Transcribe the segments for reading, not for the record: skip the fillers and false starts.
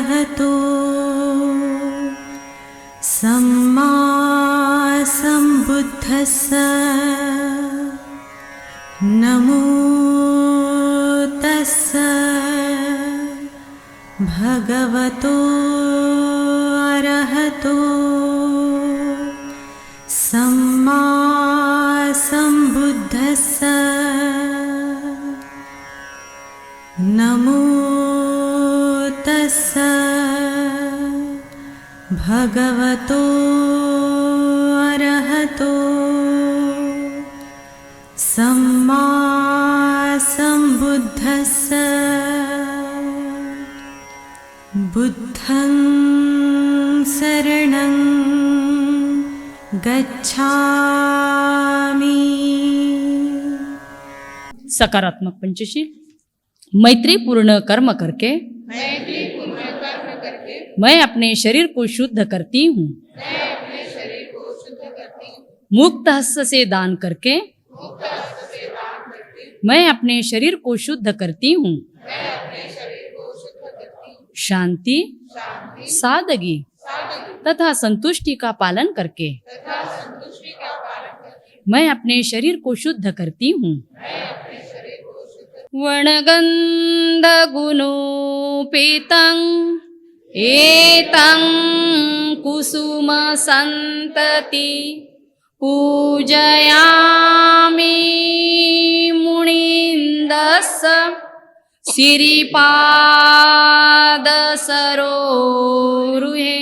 अरहतो सम्मा सम्बुद्धस्स नमो तस्स भगवतो अरहतो सम्मा सम्बुद्धस्स नमो तस्स भगवतो अरहतो सम्मा सम्बुद्धस्स बुद्धं शरणं गच्छामि। सकारात्मक पंचशील। मैत्रीपूर्ण कर्म करके मैं अपने शरीर को शुद्ध करती हूँ। मुक्त हस्त से दान करके मैं अपने शरीर को शुद्ध करती हूँ। शांति, सादगी तथा संतुष्टि का पालन करके मैं अपने शरीर को शुद्ध करती हूँ। वणगंध गुणोपेतं एतं कुसुम संतति पूजयामि मुनिन्दस्य सिरिपाद सरोरुहे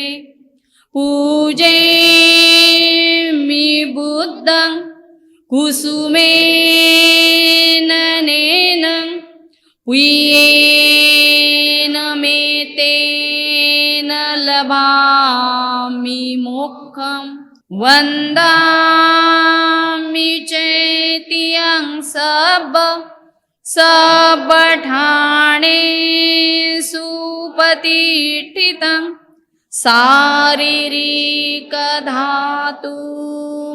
पूजयामि बुद्धं कुसुमेन नेनं पुयेन मेतेन लभामि मोक्षं वन्दामि चैत्यं सबठाणेषु प्रतिष्ठितं शारीरिकधातु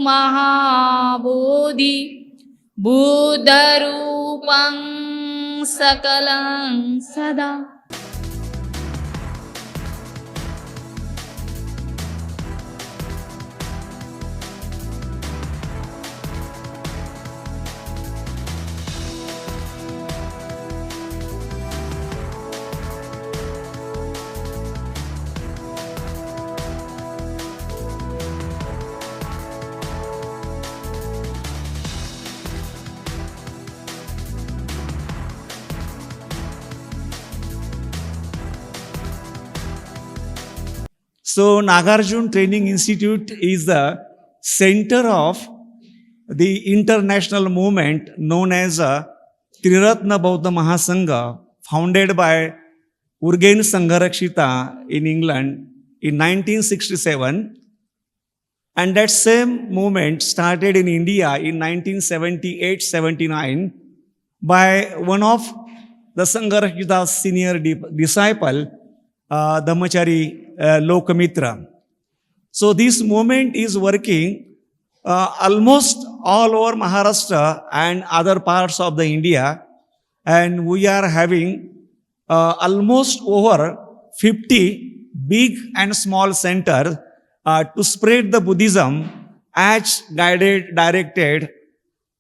महाबोधि बुद्धरूपं सकलं सदा। So Nagarjuna Training Institute is the center of the international movement known as Triratna Bauddha Mahasangha, founded by Urgen Sangharakshita in England in 1967. And that same movement started in India in 1978-79 by one of the Sangharakshita's senior disciple, Dhammachari Lokamitra. So this movement is working almost all over Maharashtra and other parts of the India, and we are having almost over 50 big and small centers to spread the Buddhism as guided, directed,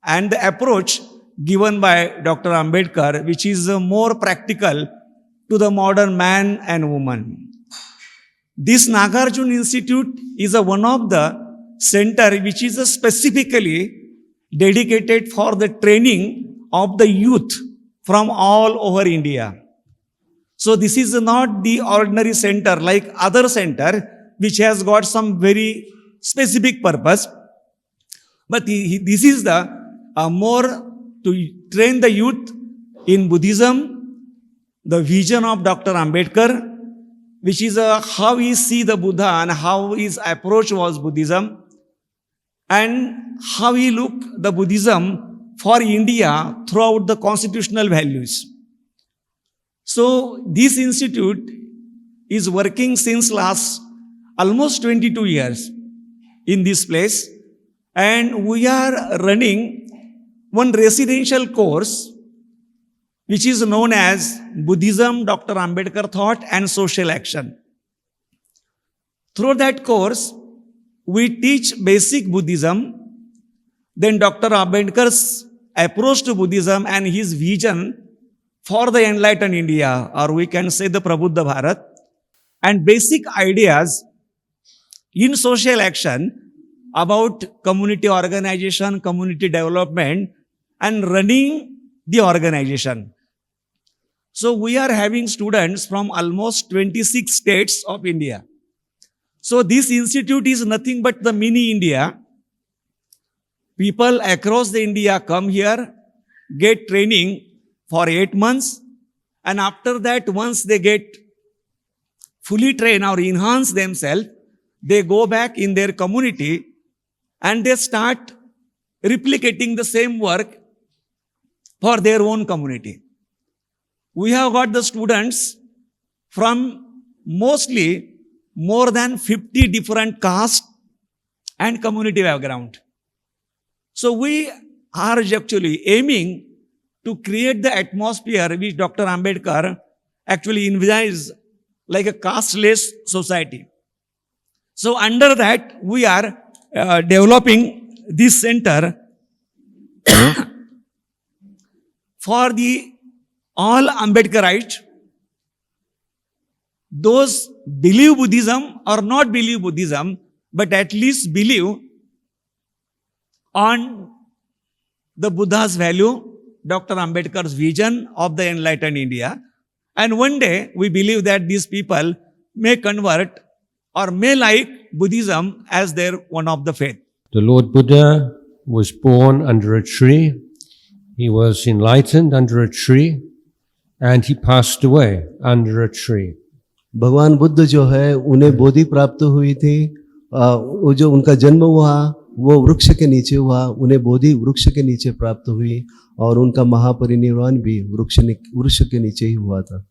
and the approach given by Dr. Ambedkar, which is more practical to the modern man and woman. This Nagarjuna Institute is one of the center which is specifically dedicated for the training of the youth from all over India. So this is not the ordinary center like other center which has got some very specific purpose, but this is the more to train the youth in Buddhism, the vision of Dr. Ambedkar, which is how he see the Buddha and how his approach was Buddhism, and how he look the Buddhism for India throughout the constitutional values. So this institute is working since last almost 22 years in this place, and we are running one residential course which is known as Buddhism, Dr. Ambedkar Thought and Social Action. Through that course, we teach basic Buddhism, then Dr. Ambedkar's approach to Buddhism and his vision for the enlightened India, or we can say the Prabuddha Bharat, and basic ideas in social action about community organization, community development, and running the organization. So we are having students from almost 26 states of India. So this institute is nothing but the mini India. People across the India come here, get training for 8 months, and after that, once they get fully trained or enhance themselves, they go back in their community and they start replicating the same work for their own community. We have got the students from mostly more than 50 different caste and community background. So we are actually aiming to create the atmosphere which Dr. Ambedkar actually envisages like a casteless society. So under that, we are developing this center for the all Ambedkarites, those believe Buddhism or not believe Buddhism, but at least believe on the Buddha's value, Dr. Ambedkar's vision of the enlightened India. And one day we believe that these people may convert or may like Buddhism as their one of the faith. The Lord Buddha was born under a tree. He was enlightened under a tree, and he passed away under a tree. भगवान बुद्ध जो है उन्हें बोधि प्राप्त हुई थी, वो जो उनका जन्म हुआ वो वृक्ष के नीचे हुआ, उन्हें बोधि वृक्ष के नीचे प्राप्त हुई और उनका महापरिनिर्वाण भी वृक्ष के नीचे ही हुआ था.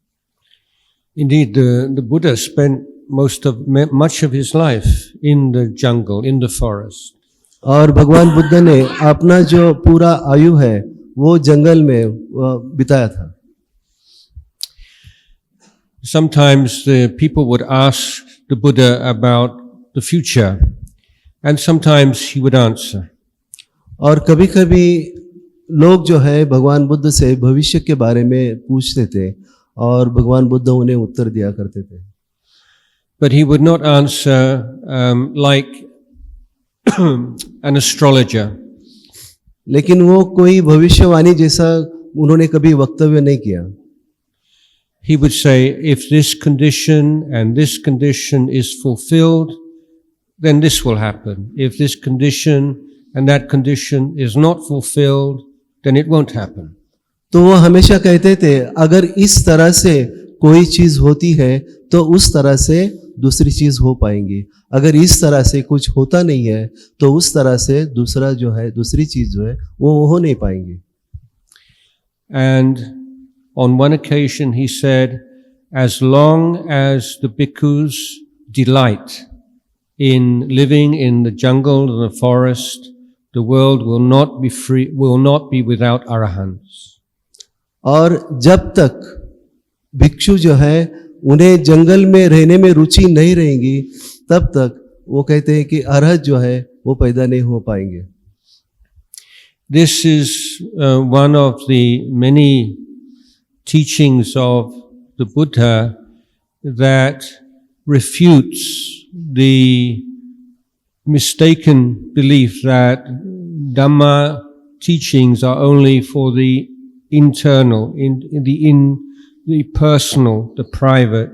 Indeed, the Buddha spent much of his life in the jungle, in the forest. और भगवान बुद्ध ने अपना जो पूरा आयु है वो जंगल में बिताया था. Sometimes the people would ask the Buddha about the future, and sometimes he would answer. और कभी कभी लोग जो है भगवान बुद्ध से भविष्य के बारे में पूछते थे और भगवान बुद्ध उन्हें उत्तर दिया करते थे. But he would not answer like an astrologer. लेकिन वो कोई भविष्यवाणी जैसा उन्होंने कभी वक्तव्य नहीं किया. He would say, if this condition and this condition is fulfilled, then this will happen. If this condition and that condition is not fulfilled, then it won't happen. तो वो हमेशा कहते थे अगर इस तरह से कोई चीज होती है तो उस तरह से दूसरी चीज हो पाएंगी, अगर इस तरह से कुछ होता नहीं है तो उस तरह से दूसरी चीज जो है वो हो नहीं पाएंगी. And on one occasion he said, as long as the bhikkhus delight in living in the jungle and the forest, the world will not be without arahants. और जब तक भिक्षु जो है उन्हें जंगल में रहने में रुचि नहीं रहेगी तब तक वो कहते हैं कि अरहत जो है वो पैदा नहीं हो पाएंगे. This is one of the many teachings of the Buddha that refutes the mistaken belief that Dhamma teachings are only for the internal, in the personal, the private.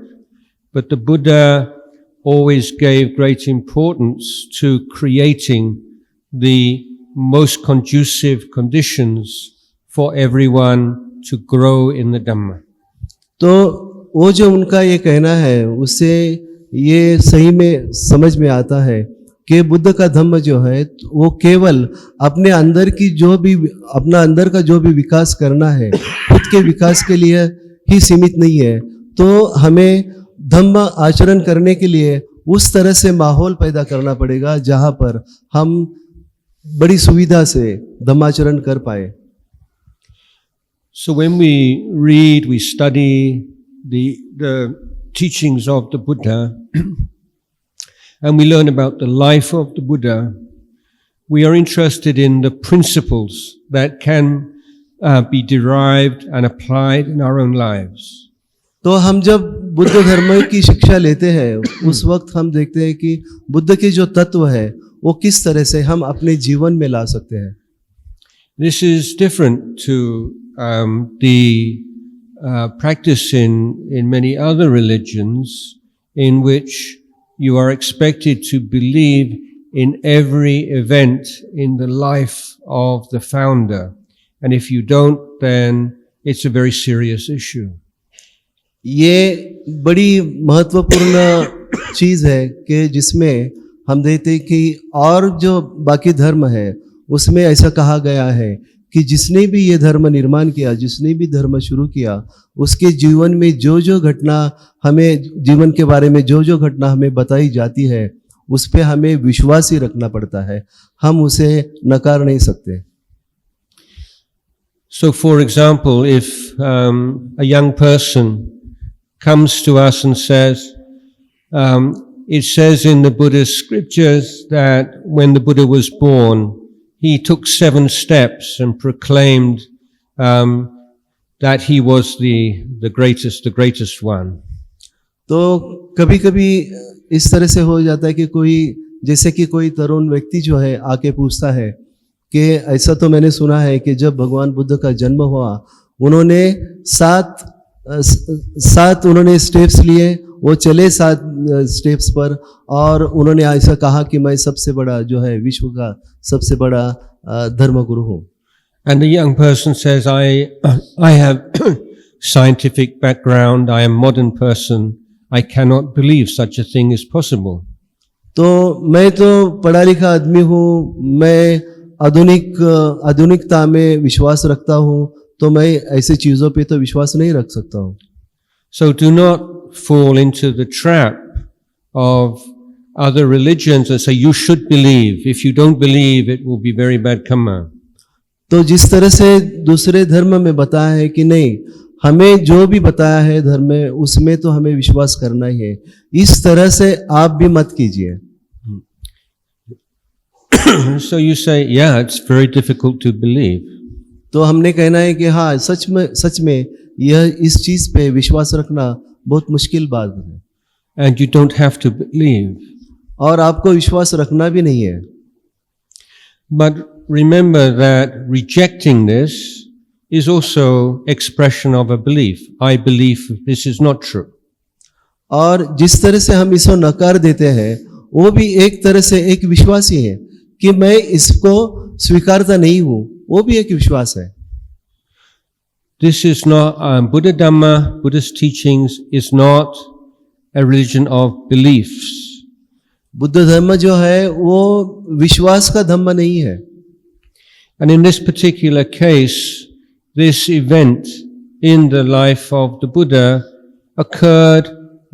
But the Buddha always gave great importance to creating the most conducive conditions for everyone to grow in the Dhamma. तो वो जो उनका ये कहना है उससे ये सही में समझ में आता है कि बुद्ध का धम्म जो है वो केवल अपने अंदर की अपना अंदर का जो भी विकास करना है खुद के विकास के लिए ही सीमित नहीं है. तो हमें धम्म आचरण करने के लिए उस तरह से माहौल पैदा करना पड़ेगा जहाँ पर हम बड़ी सुविधा से धम्माचरण कर पाए. So when we read, we study the teachings of the Buddha, and we learn about the life of the Buddha, we are interested in the principles that can be derived and applied in our own lives. तो हम जब बुद्ध धर्म की शिक्षा लेते हैं उस वक्त हम देखते हैं कि बुद्ध के जो तत्व है वो किस तरह से हम अपने जीवन में ला सकते हैं. This is different to the practice in many other religions in which you are expected to believe in every event in the life of the founder. And if you don't, then it's a very serious issue. ये बड़ी महत्वपूर्ण चीज़ है कि जिसमें हम देखते हैं कि और जो बाकी धर्म है उसमें ऐसा कहा गया है कि जिसने भी ये धर्म निर्माण किया, जिसने भी धर्म शुरू किया, उसके जीवन में जो जो घटना हमें जीवन के बारे में जो जो घटना हमें बताई जाती है उस पर हमें विश्वास ही रखना पड़ता है, हम उसे नकार नहीं सकते. So for example, if a young person comes to us and says, it says in the Buddhist scriptures that when the Buddha was born, he took 7 steps and proclaimed that he was the greatest one. तो कभी कभी इस तरह से हो जाता है कि कोई जैसे कि कोई तरुण व्यक्ति जो है आके पूछता है कि ऐसा तो मैंने सुना है कि जब भगवान बुद्ध का जन्म हुआ उन्होंने 7 उन्होंने स्टेप्स लिए, वो चले 7 स्टेप्स पर और उन्होंने ऐसा कहा कि मैं सबसे बड़ा जो है विश्व का सबसे बड़ा धर्मगुरु हूँ. And the young person says, I have scientific background, I am modern person, I cannot believe such a thing is possible. तो मैं तो पढ़ा लिखा आदमी हूँ, मैं आधुनिकता में विश्वास रखता हूँ, तो मैं ऐसी चीज़ों पे तो विश्वास नहीं रख सकता हूँ. So do not fall into the trap of other religions and say you should believe. If you don't believe, it will be very bad karma. तो जिस तरह से दूसरे धर्म में बताया है कि नहीं, हमें जो भी बताया है धर्म में उसमें तो हमें विश्वास करना ही है, इस तरह से आप भी मत कीजिए. So you say, yeah, it's very difficult to believe. तो हमने कहना है कि हाँ सच में यह इस चीज पे विश्वास रखना बहुत मुश्किल बात है. And you don't have to believe. और आपको विश्वास रखना भी नहीं है. But remember that rejecting this is also expression of a belief. I believe this is not true. और जिस तरह से हम इसको नकार देते हैं वो भी एक तरह से एक विश्वास ही है कि मैं इसको स्वीकारता नहीं हूँ, वो भी एक विश्वास है. This is not Buddha Dhamma, Buddhist teachings is not a religion of beliefs. Buddha धर्म जो है वो विश्वास का धर्म नहीं है. And in this particular case, this event in the life of the Buddha occurred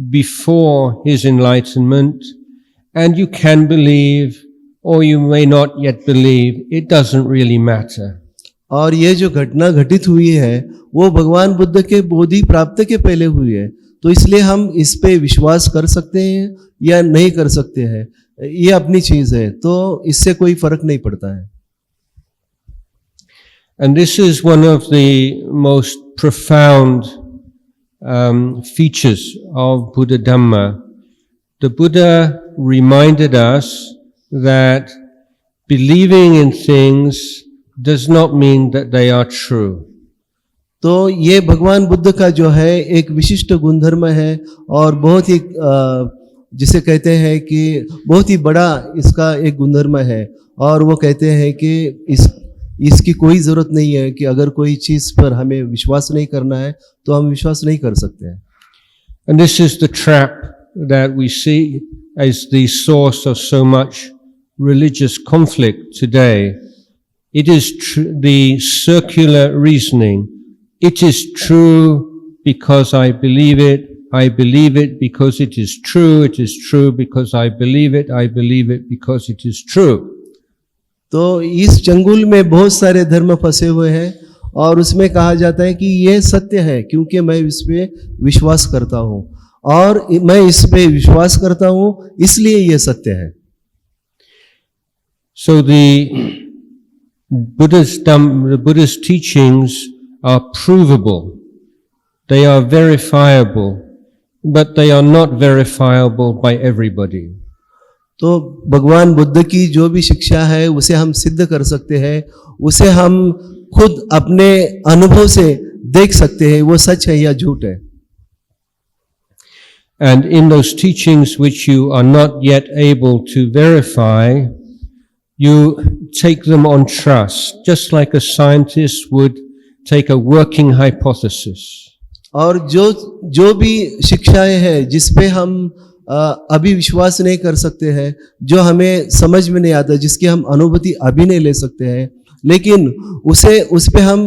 before his enlightenment, and you can believe or you may not yet believe, it doesn't really matter. और ये जो घटना घटित हुई है वो भगवान बुद्ध के बोधि प्राप्त के पहले हुई है, तो इसलिए हम इस पे विश्वास कर सकते हैं या नहीं कर सकते हैं, ये अपनी चीज है, तो इससे कोई फर्क नहीं पड़ता है. And this is one of the most profound features of Buddha Dhamma. The Buddha reminded us that believing in things does not mean that they are true. तो ये भगवान बुद्ध का जो है एक विशिष्ट गुणधर्म है और बहुत ही जिसे कहते हैं कि बहुत ही बड़ा इसका एक गुणधर्म है, और वो कहते हैं कि इसकी कोई ज़रूरत नहीं है कि अगर कोई चीज़ पर हमें विश्वास नहीं करना है तो हम विश्वास नहीं कर सकते हैं. And this is the trap that we see as the source of so much religious conflict today. It is the circular reasoning. It is true because I believe it. I believe it because it is true. It is true because I believe it. I believe it because it is true. तो इस चंगुल में बहुत सारे धर्म फंसे हुए हैं और उसमें कहा जाता है कि ये सत्य है क्योंकि मैं इस पे विश्वास करता हूँ और मैं इस पे विश्वास करता हूँ इसलिए ये सत्य है। So the Buddha's teachings are provable. They are verifiable, but they are not verifiable by everybody. तो भगवान बुद्ध की जो भी शिक्षा है उसे हम सिद्ध कर सकते हैं, उसे हम खुद अपने अनुभव से देख सकते हैं वो सच है या झूठ है। And in those teachings which you are not yet able to verify, you take them on trust, just like a scientist would take a working hypothesis. और जो भी शिक्षाएं हैं जिस पे हम अभी विश्वास नहीं कर सकते हैं, जो हमें समझ में नहीं आता, जिसकी हम अनुभूति अभी नहीं ले सकते हैं, लेकिन उस पे हम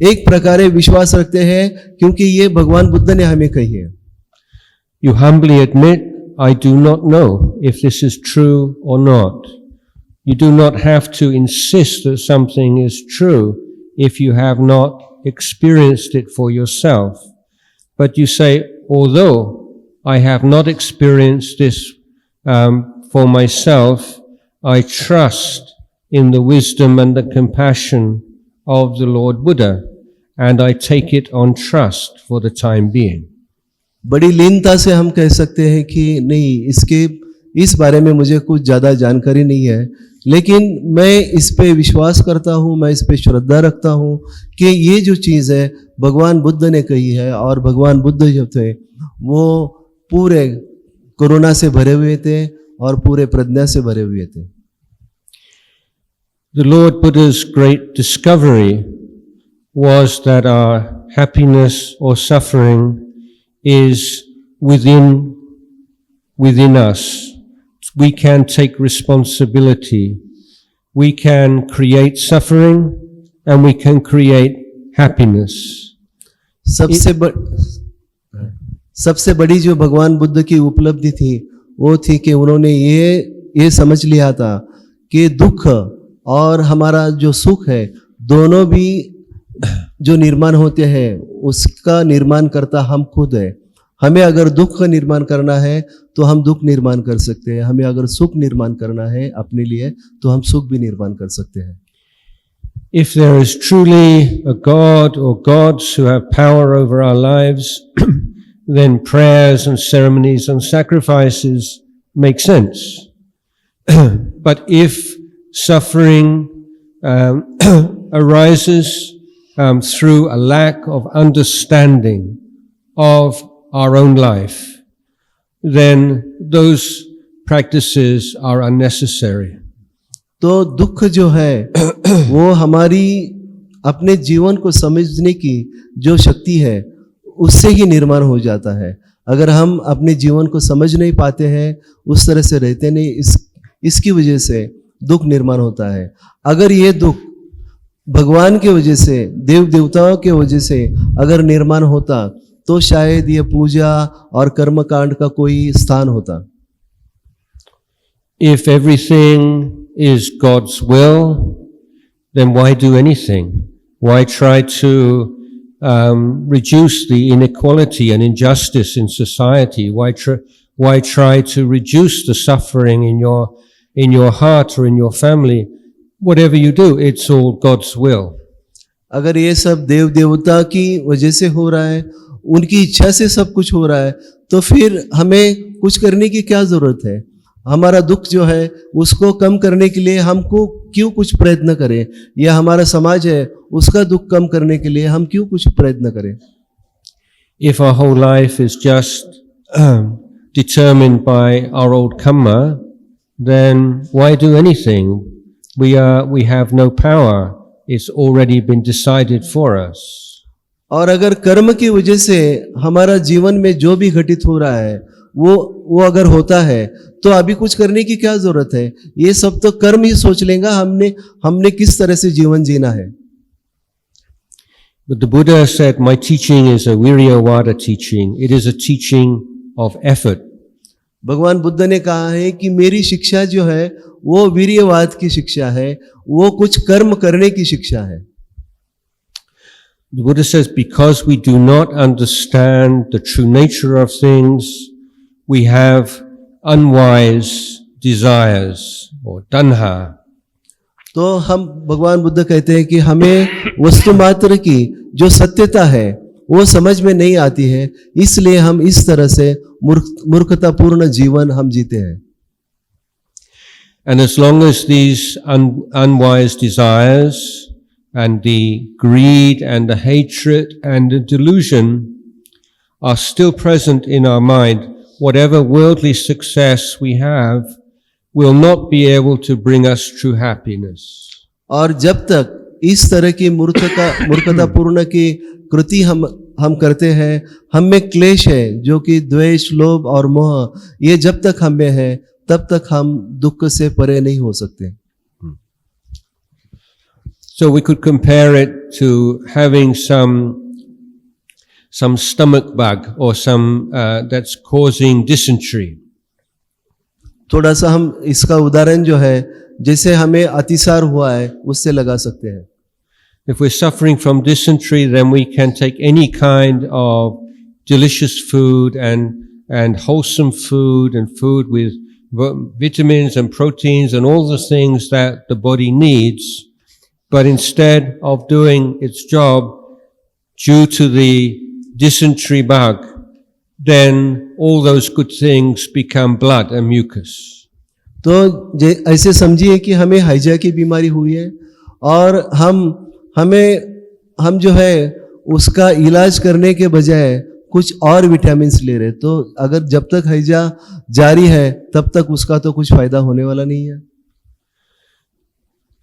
एक प्रकार विश्वास रखते हैं क्योंकि ये भगवान बुद्ध ने हमें कही है। You humbly admit, I do not know if this is true or not. You do not have to insist that something is true if you have not experienced it for yourself. But you say, although I have not experienced this for myself, I trust in the wisdom and the compassion of the Lord Buddha, and I take it on trust for the time being. बड़ी लीनता से हम कह सकते हैं कि नहीं, इस बारे में मुझे कुछ ज़्यादा जानकारी नहीं है, लेकिन मैं इस पे विश्वास करता हूँ, मैं इस पे श्रद्धा रखता हूँ कि ये जो चीज़ है भगवान बुद्ध ने कही है। और भगवान बुद्ध जो थे वो पूरे कोरोना से भरे हुए थे और पूरे प्रज्ञा से भरे हुए थे। The Lord Buddha's great discovery was that our happiness or suffering is within us. We can take responsibility. We can create suffering and we can create happiness. सबसे बड़ी जो भगवान बुद्ध की उपलब्धि थी वो थी कि उन्होंने ये समझ लिया था कि दुख और हमारा जो सुख है दोनों भी जो निर्माण होते हैं उसका निर्माण करता हम खुद है। हमें अगर दुख का निर्माण करना है तो हम दुख निर्माण कर सकते हैं, हमें अगर सुख निर्माण करना है अपने लिए तो हम सुख भी निर्माण कर सकते हैं। If there is truly a God or gods who have power over our lives, then prayers and ceremonies and sacrifices make sense. But if suffering arises through a lack of understanding of our own life, then those practices are unnecessary. तो दुख जो है वो हमारी अपने जीवन को समझने की जो शक्ति है उससे ही निर्माण हो जाता है। अगर हम अपने जीवन को समझ नहीं पाते हैं, उस तरह से रहते नहीं, इसकी वजह से दुख निर्माण होता है। अगर ये दुख भगवान के वजह से, देव देवताओं के वजह से अगर निर्माण होता तो शायद ये पूजा और कर्मकांड का कोई स्थान होता। If everything is God's will, then why do anything? Why try to reduce the inequality and injustice in society? Why try to reduce the suffering in your heart or in your family? Whatever you do, it's all God's will. अगर ये सब देव देवता की वजह से हो रहा है, उनकी इच्छा से सब कुछ हो रहा है, तो फिर हमें कुछ करने की क्या जरूरत है? हमारा दुख जो है उसको कम करने के लिए हमको क्यों कुछ प्रयत्न करें, या हमारा समाज है उसका दुख कम करने के लिए हम क्यों कुछ प्रयत्न करें? If our whole life is just determined by our old karma, then why do anything? We have no power. It's already been decided for us. और अगर कर्म की वजह से हमारा जीवन में जो भी घटित हो रहा है वो अगर होता है तो अभी कुछ करने की क्या जरूरत है? ये सब तो कर्म ही सोच लेगा हमने किस तरह से जीवन जीना है। But the Buddha said, my teaching is a Viryavada teaching. It is a teaching of effort. भगवान बुद्ध ने कहा है कि मेरी शिक्षा जो है वो वीर्यवाद की शिक्षा है, वो कुछ कर्म करने की शिक्षा है। The Buddha says, because we do not understand the true nature of things, we have unwise desires or tanha. तो हम भगवान बुद्ध कहते हैं कि हमें वस्तु मात्र की जो सत्यता है वो समझ में नहीं आती है, इसलिए हम इस तरह से मूर्खतापूर्ण जीवन हम जीते हैं. And as long as these unwise desires and the greed and the hatred and the delusion are still present in our mind, whatever worldly success we have will not be able to bring us true happiness. और जब तक इस तरह की मूर्खतापूर्ण की कृति हम करते हैं, हम में क्लेश है जो कि द्वेष, लोभ और मोह, ये जब तक हम में है तब तक हम दुख से परे नहीं हो सकते. So we could compare it to having some stomach bug or some that's causing dysentery. थोड़ा सा हम इसका उदाहरण जो है, जैसे हमें अतिसार हुआ है उससे लगा सकते हैं. If we're suffering from dysentery, then we can take any kind of delicious food and wholesome food and food with vitamins and proteins and all the things that the body needs. But instead of doing its job due to the dysentery bug, then all those good things become blood and mucus. तो ऐसे समझिए कि हमें हैजा की बीमारी हुई है और हम जो है उसका इलाज करने के बजाय कुछ और विटामिन्स ले रहे, तो अगर जब तक हैजा जारी है तब तक उसका तो कुछ फायदा होने वाला नहीं है.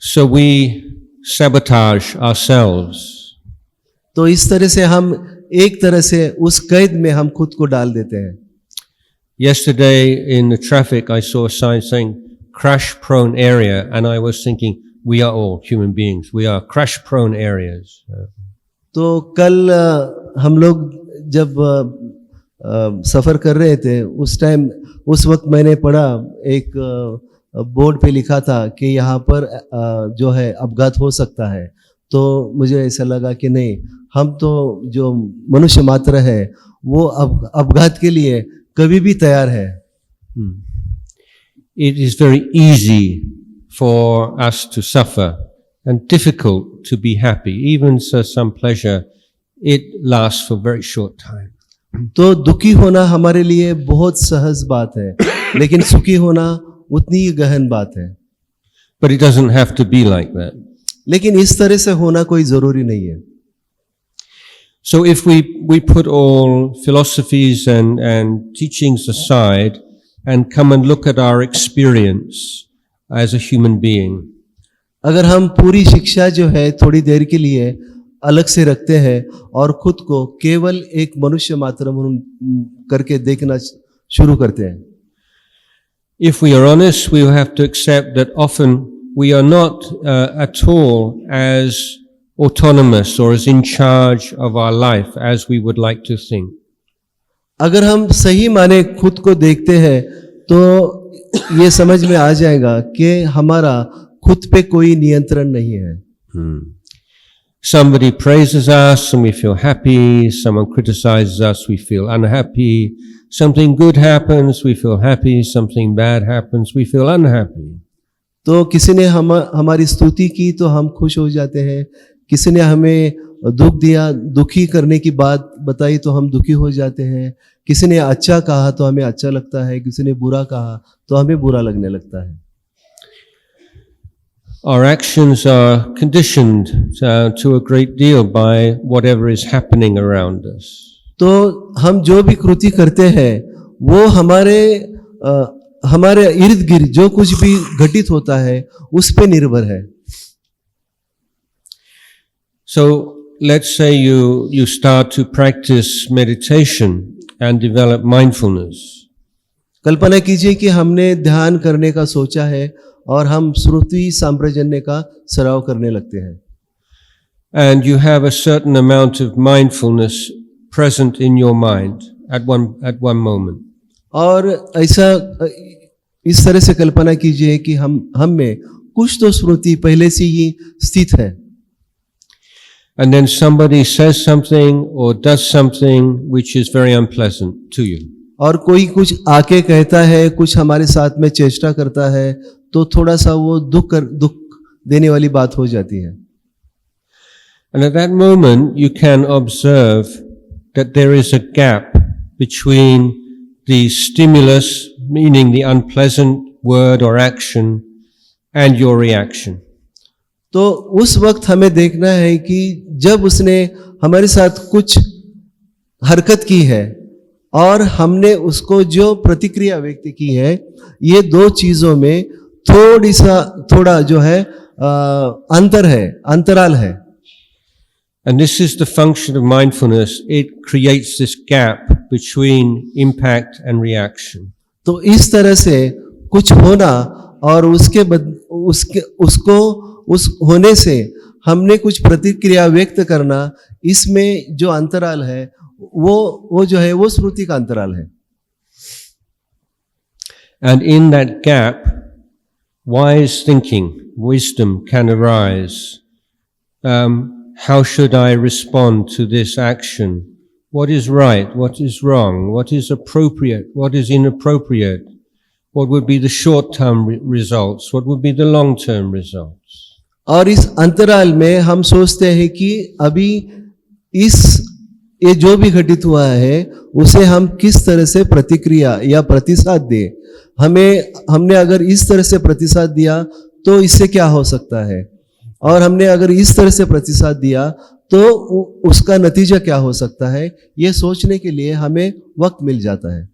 So we sabotage ourselves. तो इस तरह से हम एक तरह से उस कैद में हम खुद को डाल देते हैं. Yesterday in the traffic I saw a sign saying crash prone area, and I was thinking we are all human beings, we are crash prone areas. तो कल हम लोग जब सफ़र कर रहे थे उस वक्त मैंने पढ़ा, एक बोर्ड पे लिखा था कि यहाँ पर जो है अपघात हो सकता है. तो मुझे ऐसा लगा कि नहीं, हम तो जो मनुष्य मात्र है वो अपघात के लिए कभी भी तैयार है. It is very easy for us to suffer and difficult to be happy. Even so some pleasure, it lasts for a very short time. तो दुखी होना हमारे लिए बहुत सहज बात है, लेकिन सुखी होना उतनी ही गहन बात है. But it doesn't have to be like that. लेकिन इस तरह से होना कोई जरूरी नहीं है. So if we put all philosophies and teachings aside and come and look at our experience as a human being, अगर हम पूरी शिक्षा जो है थोड़ी देर के लिए अलग से रखते हैं और खुद को केवल एक मनुष्य मात्र करके देखना शुरू करते हैं, if we are honest, we will have to accept that often we are not at all as autonomous or as in charge of our life as we would like to think. अगर हम सही माने खुद को देखते हैं तो ये समझ में आ जाएगा कि हमारा खुद पे कोई नियंत्रण नहीं है. Somebody praises us and we feel happy. Someone criticizes us, we feel unhappy. Something good happens, we feel happy. Something bad happens, we feel unhappy. तो किसी ने हमारी स्तुति की तो हम खुश हो जाते हैं, किसी ने हमें दुख दिया, दुखी करने की बात बताई तो हम दुखी हो जाते हैं, किसी ने अच्छा कहा तो हमें अच्छा लगता है, किसी ने बुरा कहा तो हमें बुरा लगने लगता है. Our actions are conditioned to a great deal by whatever is happening around us. तो हम जो भी कृति करते हैं वो हमारे इर्द गिर्द जो कुछ भी घटित होता है उस पे निर्भर है. So let's say you start to practice meditation and develop mindfulness. कल्पना कीजिए कि हमने ध्यान करने का सोचा है और हम श्रुति सांप्रजन्य का सराव करने लगते हैं. And you have a certain amount of mindfulness present in your mind at one moment. और ऐसा इस तरह से कल्पना कीजिए कि हम में कुछ तो स्मृति पहले से ही स्थित है. and then somebody says something or does something which is very unpleasant to you. और कोई कुछ आके कहता है, कुछ हमारे साथ में चेष्टा करता है, तो थोड़ा सा वो दुख देने वाली बात हो जाती है. And at that moment, you can observe that there is a gap between the stimulus, meaning the unpleasant word or action, and your reaction. तो उस वक्त हमें देखना है कि जब उसने हमारे साथ कुछ हरकत की है और हमने उसको जो प्रतिक्रिया व्यक्त की है, ये दो चीजों में थोड़ा जो है अंतर है, अंतराल है. And this is the function of mindfulness. It creates this gap between impact and reaction. तो इस तरह से कुछ होना और उस होने से हमने कुछ प्रतिक्रिया व्यक्त करना, इसमें जो अंतराल है वो जो है वो श्रुति का अंतराल है. And in that gap, wise thinking, wisdom can arise. How should I respond to this action? What is right? What is wrong? What is appropriate? What is inappropriate? What would be the short-term results? What would be the long-term results? और इस अंतराल में हम सोचते हैं कि अभी ये जो भी घटित हुआ है उसे हम किस तरह से प्रतिक्रिया या प्रतिसाद दें. हमने अगर इस तरह से प्रतिसाद दिया तो इससे क्या हो सकता है, और हमने अगर इस तरह से प्रतिसाद दिया तो उसका नतीजा क्या हो सकता है, ये सोचने के लिए हमें वक्त मिल जाता है.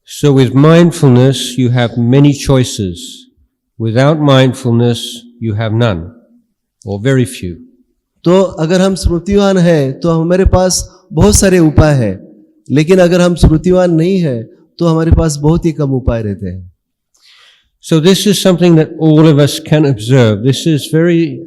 So with mindfulness, you have many choices. Without mindfulness, you have none, or very few. तो अगर हम स्मृतिवान हैं तो हमारे पास बहुत सारे उपाय हैं, लेकिन अगर हम स्मृतिवान नहीं हैं तो हमारे पास बहुत ही कम उपाय रहते हैं. So this is something that all of us can observe. This is very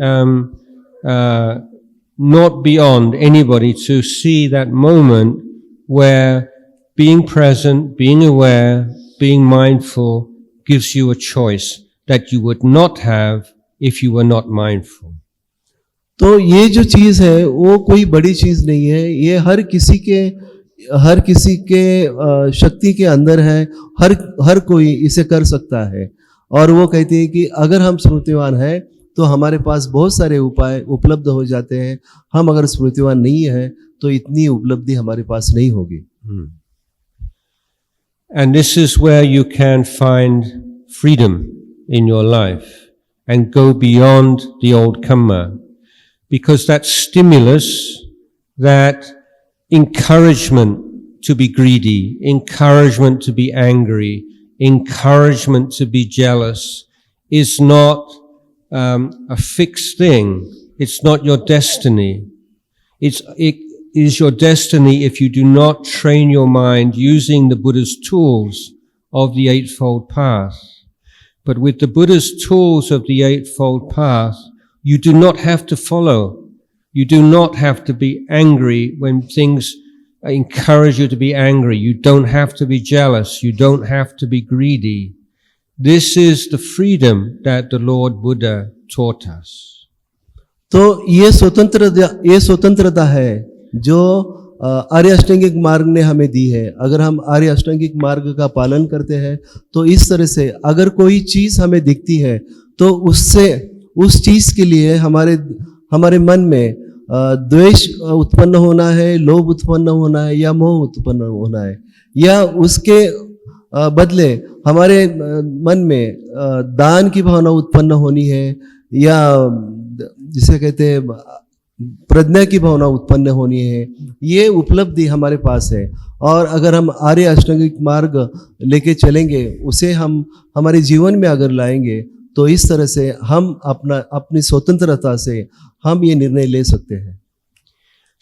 not beyond anybody to see that moment where being present, being aware, being mindful gives you a choice that you would not have if you were not mindful. तो ये जो चीज है वो कोई बड़ी चीज नहीं है, ये हर किसी के शक्ति के अंदर है, हर कोई इसे कर सकता है. और वो कहती है कि अगर हम स्मृतिवान हैं तो हमारे पास बहुत सारे उपाय उपलब्ध हो जाते हैं. हम अगर स्मृतिवान नहीं है तो इतनी उपलब्धि हमारे पास नहीं होगी. And this is where you can find freedom in your life and go beyond the old karma, because that stimulus, that encouragement to be greedy, encouragement to be angry, encouragement to be jealous is not a fixed thing. It's not your destiny. It is your destiny if you do not train your mind using the Buddha's tools of the Eightfold Path. But with the Buddha's tools of the Eightfold Path, you do not have to follow. You do not have to be angry when things encourage you to be angry. You don't have to be jealous. You don't have to be greedy. This is the freedom that the Lord Buddha taught us. तो ये स्वतंत्रता है जो आर्य अष्टांगिक मार्ग ने हमें दी है. अगर हम आर्य अष्टांगिक मार्ग का पालन करते हैं तो इस तरह से अगर कोई चीज हमें दिखती है तो उस चीज के लिए हमारे मन में द्वेष उत्पन्न होना है, लोभ उत्पन्न होना है या मोह उत्पन्न होना है, या उसके बदले हमारे मन में दान की भावना उत्पन्न होनी है, या जिसे कहते हैं प्रज्ञा की भावना उत्पन्न होनी है. ये उपलब्धि हमारे पास है. और अगर हम आर्य अष्टांगिक मार्ग लेके चलेंगे, उसे हम हमारे जीवन में अगर लाएंगे तो इस तरह से हम अपनी स्वतंत्रता से हम ये निर्णय ले सकते हैं.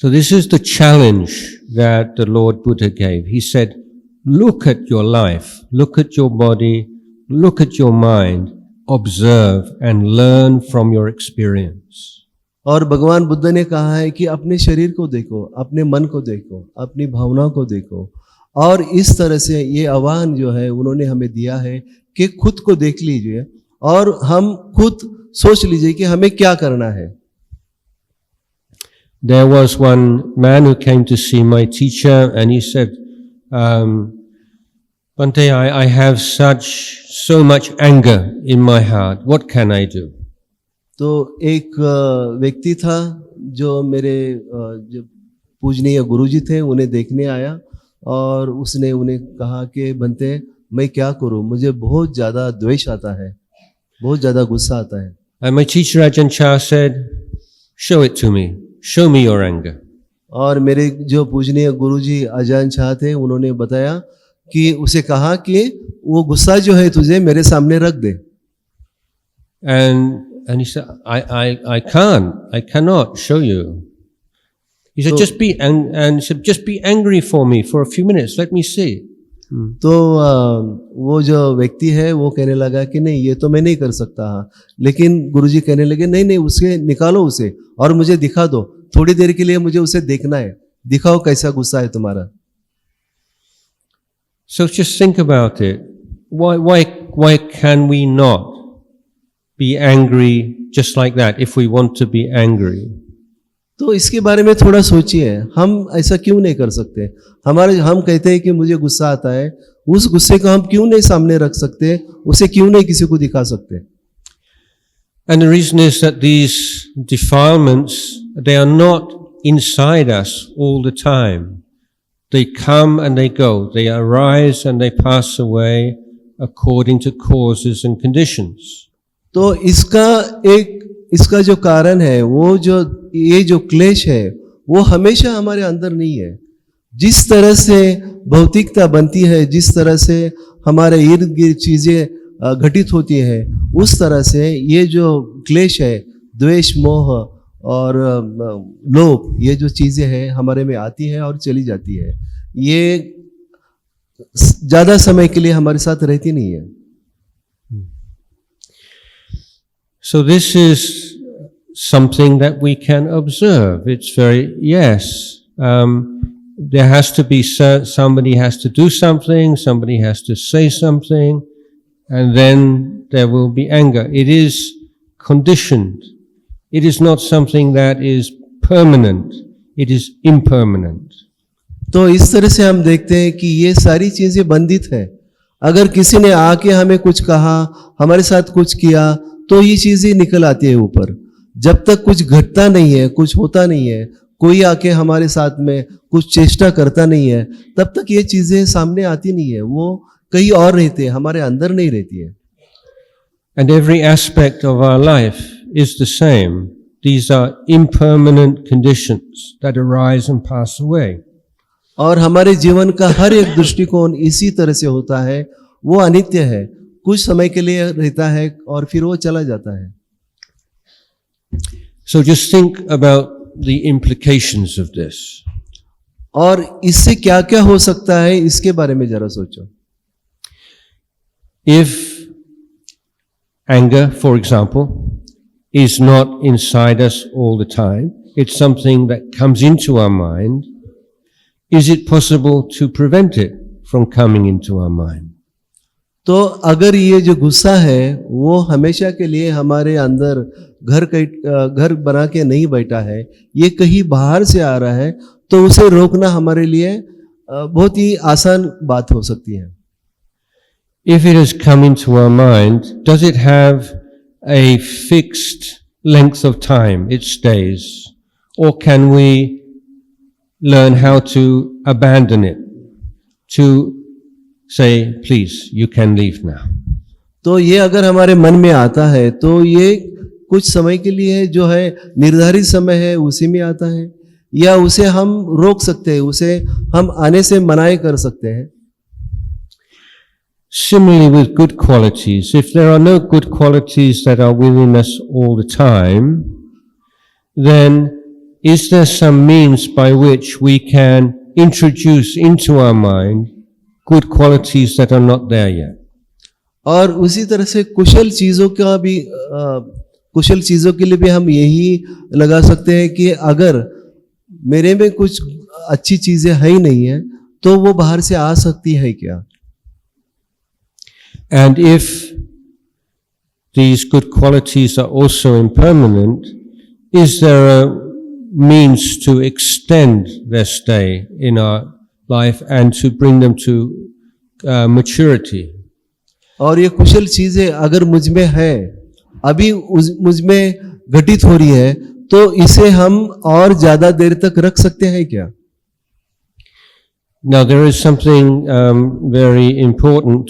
So this is the challenge that the Lord Buddha gave. He said, look at your life, look at your body, look at your mind, observe and learn from your experience. और भगवान बुद्ध ने कहा है कि अपने शरीर को देखो, अपने मन को देखो, अपनी भावनाओं को देखो. और इस तरह से ये आह्वान जो है उन्होंने हमें दिया है कि खुद को देख लीजिए और हम खुद सोच लीजिए कि हमें क्या करना है. There was one man who came to see my teacher, and he said, Bhante, I have so much anger in my heart. What can I do? तो एक व्यक्ति था जो मेरे जो पूजनीय गुरुजी थे, उन्हें देखने आया और उसने उन्हें कहा कि बंते मैं क्या करूं, मुझे बहुत ज़्यादा द्वेष आता है, बहुत ज़्यादा गुस्सा आता है. And my teacher Ajahn Chah said, show it to me. Show me your anger. और मेरे जो पूजनीय गुरुजी अजान शाह थे, उन्होंने बताया कि उसे कहा कि वो गुस्सा जो है तुझे मेरे सामने रख दे. And he said, I cannot show you. He said, just be angry for me for a few minutes. Let me see. तो वो जो व्यक्ति है वो कहने लगा कि नहीं, ये तो मैं नहीं कर सकता. लेकिन गुरुजी कहने लगे नहीं नहीं, उसके निकालो उसे और मुझे दिखा दो, थोड़ी देर के लिए मुझे उसे देखना है, दिखाओ कैसा गुस्सा है तुम्हारा. So just think about it. Why can we not be angry just like that if we want to be angry? तो इसके बारे में थोड़ा सोचिए, हम ऐसा क्यों नहीं कर सकते? हम कहते हैं कि मुझे गुस्सा आता है, उस गुस्से को हम क्यों नहीं सामने रख सकते, उसे क्यों नहीं किसी को दिखा सकते? And the reason is that these defilements, they are not inside us all the time. They come and they go. They arise and they pass away according to causes and conditions. तो इसका जो कारण है, वो जो ये जो क्लेश है, वो हमेशा हमारे अंदर नहीं है. जिस तरह से भौतिकता बनती है, जिस तरह से हमारे इर्द गिर्द चीजें घटित होती है, उस तरह से ये जो क्लेश है, द्वेष, मोह और लोभ, ये जो चीजें हैं हमारे में आती है और चली जाती है. ये ज्यादा समय के लिए हमारे साथ रहती नहीं है. So this is something that we can observe. It's there has to be somebody has to do something, somebody has to say something, and then there will be anger. It is conditioned. It is not something that is permanent. It is impermanent. तो इस तरह से हम देखते हैं कि ये सारी चीजें बंधित है. अगर किसी ने आके हमें कुछ कहा, हमारे साथ कुछ किया, तो ये चीजें निकल आती है ऊपर. जब तक कुछ घटता नहीं है, कुछ होता नहीं है, कोई आके हमारे साथ में कुछ चेष्टा करता नहीं है, तब तक ये चीजें सामने आती नहीं है. वो कहीं और रहती है, हमारे अंदर नहीं रहती है. And every aspect of our life is the same. These are impermanent conditions that arise and pass away. और हमारे जीवन का हर एक दृष्टिकोण इसी तरह से होता है. वो अनित्य है, कुछ समय के लिए रहता है और फिर वो चला जाता है. So just think about the implications of this. और इससे क्या क्या हो सकता है, इसके बारे में जरा सोचो. If anger, for example, is not inside us all the time, it's something that comes into our mind, is it possible to prevent it from coming into our mind? तो अगर ये जो गुस्सा है वो हमेशा के लिए हमारे अंदर घर बना के नहीं बैठा है, ये कहीं बाहर से आ रहा है, तो उसे रोकना हमारे लिए बहुत ही आसान बात हो सकती है. If it has come into our mind, does it have a fixed length of time it stays? Or can we learn how to abandon it? To say, please, you can leave now. तो ये अगर हमारे मन में आता है तो ये कुछ समय के लिए जो है, निर्धारित समय है, उसी में आता है, या उसे हम रोक सकते हैं, उसे हम आने से मनाही कर सकते हैं. Similarly with good qualities, if there are no good qualities that are within us all the time, then is there some means by which we can introduce into our mind good qualities that are not there yet? और उसी तरह से कुशल चीजों के लिए भी हम यही लगा सकते हैं कि अगर मेरे में कुछ अच्छी चीजें है ही नहीं है, तो वो बाहर से आ सकती है क्या? And if these good qualities are also impermanent, is there a means to extend their stay in our life and to bring them to maturity. और ये कुशल चीजें अगर मुझ में है, अभी मुझ में घटित हो रही है, तो इसे हम और ज्यादा देर तक रख सकते हैं क्या? Now there is something very important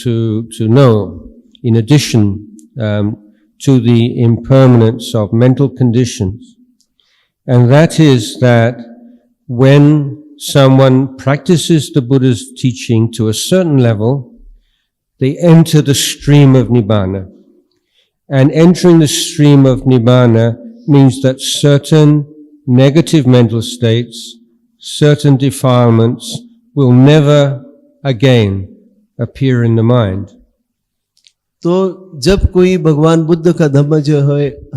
to know in addition to the impermanence of mental conditions, and that is that when someone practices the Buddha's teaching to a certain level, they enter the stream of Nibbana. And entering the stream of Nibbana means that certain negative mental states, certain defilements will never again appear in the mind. तो जब कोई भगवान बुद्ध का धम्म जो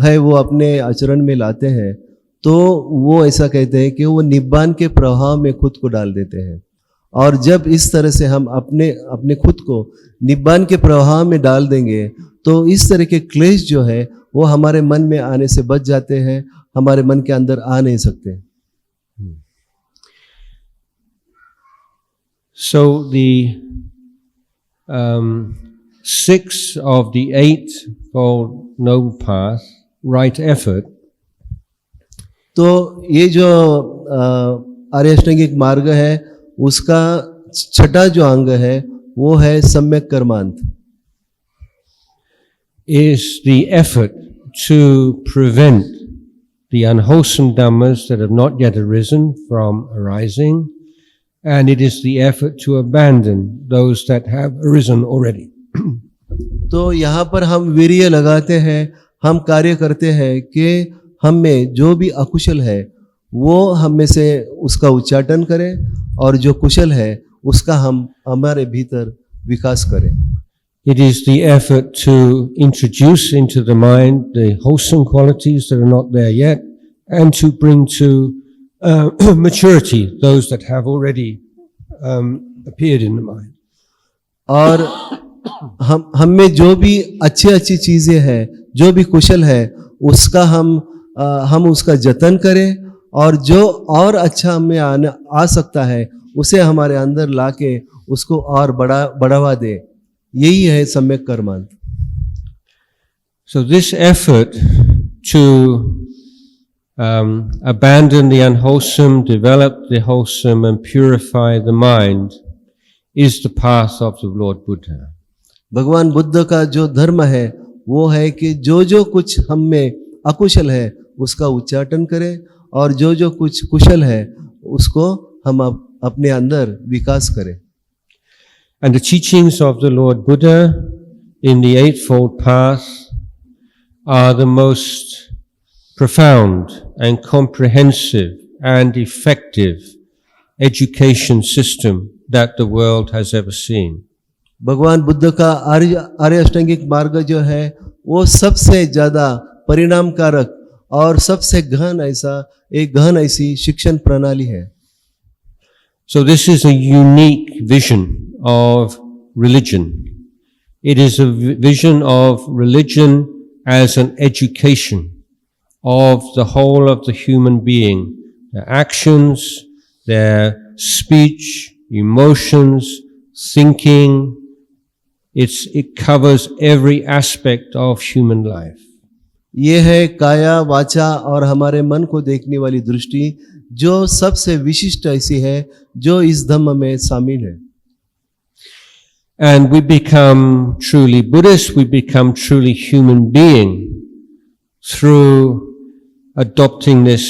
है वो अपने आचरण में लाते हैं, तो वो ऐसा कहते हैं कि वो निब्बान के प्रभाव में खुद को डाल देते हैं। और जब इस तरह से हम अपने खुद को निब्बान के प्रभाव में डाल देंगे, तो इस तरह के क्लेश जो है वो हमारे मन में आने से बच जाते हैं, हमारे मन के अंदर आ नहीं सकते। So the 6 of the 8-fold noble path, right effort, तो ये जो आर्याष्टांगिक मार्ग है उसका छठा जो अंग है वो है सम्यक कर्मांत, is the effort to prevent the unwholesome dhammas that have not yet arisen from arising, and it is the effort to abandon those that have arisen already. तो यहाँ पर हम वीर्य लगाते हैं, हम कार्य करते हैं कि हम में जो भी अकुशल है वो हम में से उसका उच्चाटन करें और जो कुशल है उसका हम हमारे भीतर विकास करें। It is the effort to introduce into the mind the wholesome qualities that are not there yet, and to bring to maturity those that have already appeared in the mind. और हम में जो भी अच्छी चीजें हैं, जो भी कुशल है, उसका हम उसका जतन करें, और जो और अच्छा हमें आ सकता है उसे हमारे अंदर लाके उसको और बढ़ावा दे। यही है सम्यक कर्मांत। So this effort to abandon the unwholesome, develop the wholesome, and purify the mind is the path of the Lord Buddha. भगवान बुद्ध का जो धर्म है वो है कि जो कुछ हम में अकुशल है उसका उच्चाटन करें, और जो कुछ कुशल है उसको हम अपने अंदर विकास करें। And the teachings of the Lord Buddha in the Eightfold Path are the most profound and comprehensive and effective education system that the world has ever seen. भगवान बुद्ध का आर्य अष्टांगिक मार्ग जो है वो सबसे ज्यादा परिणामकारक और सबसे गहन ऐसी शिक्षण प्रणाली है। So this is a unique vision of religion. It is a vision of religion as an education of the whole of the human being, their actions, their speech, emotions, thinking. It covers every aspect of human life. ये है काया, वाचा और हमारे मन को देखने वाली दृष्टि जो सबसे विशिष्ट ऐसी है जो इस धम्म में शामिल है। And we become truly Buddhist, we become truly human being through adopting this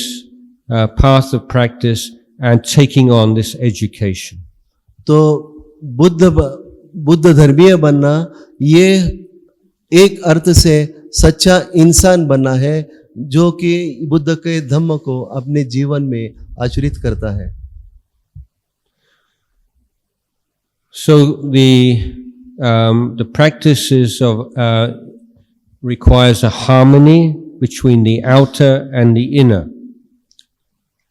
path of practice and taking on this education. तो बुद्ध धर्मीय बनना ये एक अर्थ से सच्चा इंसान बनना है जो कि बुद्ध के धम्म को अपने जीवन में आचरित करता है। So the practices of requires a harmony between the outer and the inner.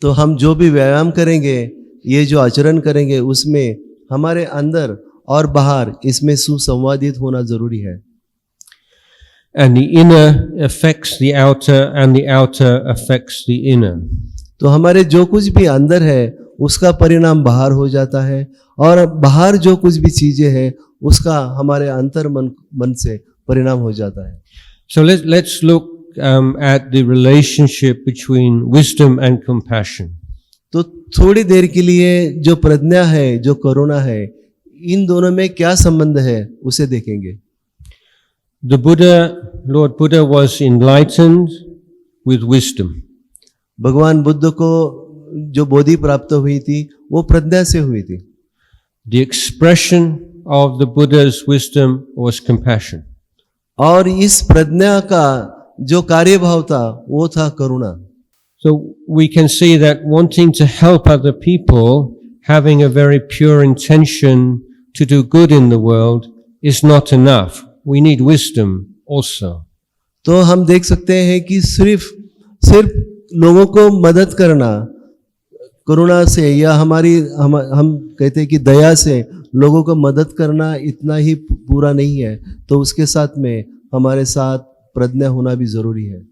तो हम जो भी व्यायाम करेंगे, ये जो आचरण करेंगे, उसमें हमारे अंदर और बाहर इसमें सुसंवादित होना जरूरी है। and the inner affects the outer, and the outer affects the inner. तो हमारे जो कुछ भी अंदर है उसका परिणाम बाहर हो जाता है, और बाहर जो कुछ भी चीजें हैं उसका हमारे अंतर मन से परिणाम हो जाता है. So let's look at the relationship between wisdom and compassion. तो थोड़ी देर के लिए जो प्रज्ञा है, जो करुणा है, इन दोनों में क्या संबंध है उसे देखेंगे. The Lord Buddha was enlightened with wisdom. भगवान बुद्ध को जो बोधि प्राप्त हुई थी वो प्रज्ञा से हुई थी. The expression of the Buddha's wisdom was compassion. और इस प्रज्ञा का जो कार्यभाव था वो था करुणा. So we can see that wanting to help other people, having a very pure intention to do good in the world is not enough. We need wisdom also. तो हम देख सकते हैं कि सिर्फ लोगों को मदद करना करुणा से, या हम कहते हैं कि दया से लोगों को मदद करना इतना ही पूरा नहीं है, तो उसके साथ में हमारे साथ प्रज्ञा होना भी जरूरी है.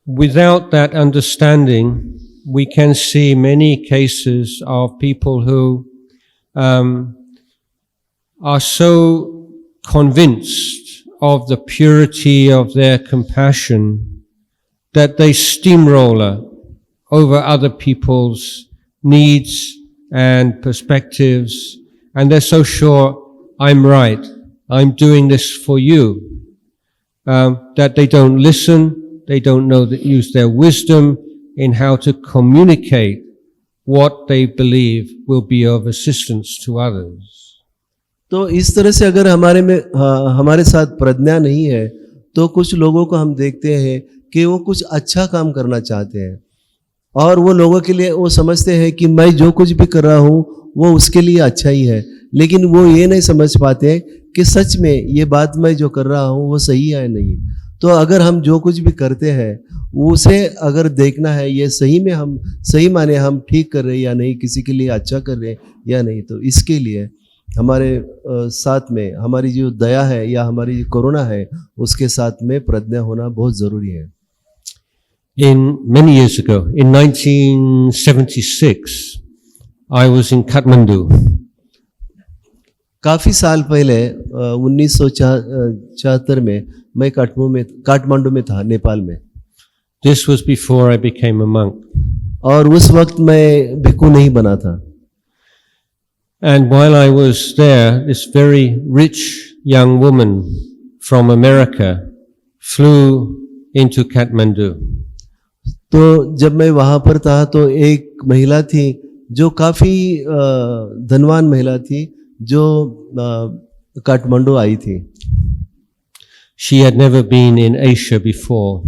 Without that understanding, we can see many cases of people who are so convinced of the purity of their compassion that they steamroller over other people's needs and perspectives, and they're so sure, I'm right, I'm doing this for you, that they don't listen, they don't know that use their wisdom in how to communicate what they believe will be of assistance to others. तो इस तरह से अगर हमारे साथ प्रज्ञा नहीं है तो कुछ लोगों को हम देखते हैं कि वो कुछ अच्छा काम करना चाहते हैं, और वो लोगों के लिए वो समझते हैं कि मैं जो कुछ भी कर रहा हूँ वो उसके लिए अच्छा ही है, लेकिन वो ये नहीं समझ पाते कि सच में ये बात मैं जो कर रहा हूँ वो सही है नहीं. तो अगर हम जो कुछ भी करते हैं उसे अगर देखना है ये सही में हम सही माने हम ठीक कर रहे हैं या नहीं, किसी के लिए अच्छा कर रहे हैं या नहीं, तो इसके लिए हमारे साथ में हमारी जो दया है या हमारी जो करुणा है उसके साथ में प्रज्ञा होना बहुत ज़रूरी है. Many years ago, in 1976, I was in Kathmandu. काफ़ी साल पहले 1974 में मैं काठमांडू में था, नेपाल में. This was before I became a monk. और उस वक्त मैं भिक्खु नहीं बना था. And while I was there, this very rich young woman from America flew into Kathmandu. तो जब मैं वहाँ पर था तो एक महिला थी जो काफ़ी धनवान महिला थी जो काठमांडू आई थी. She had never been in Asia before.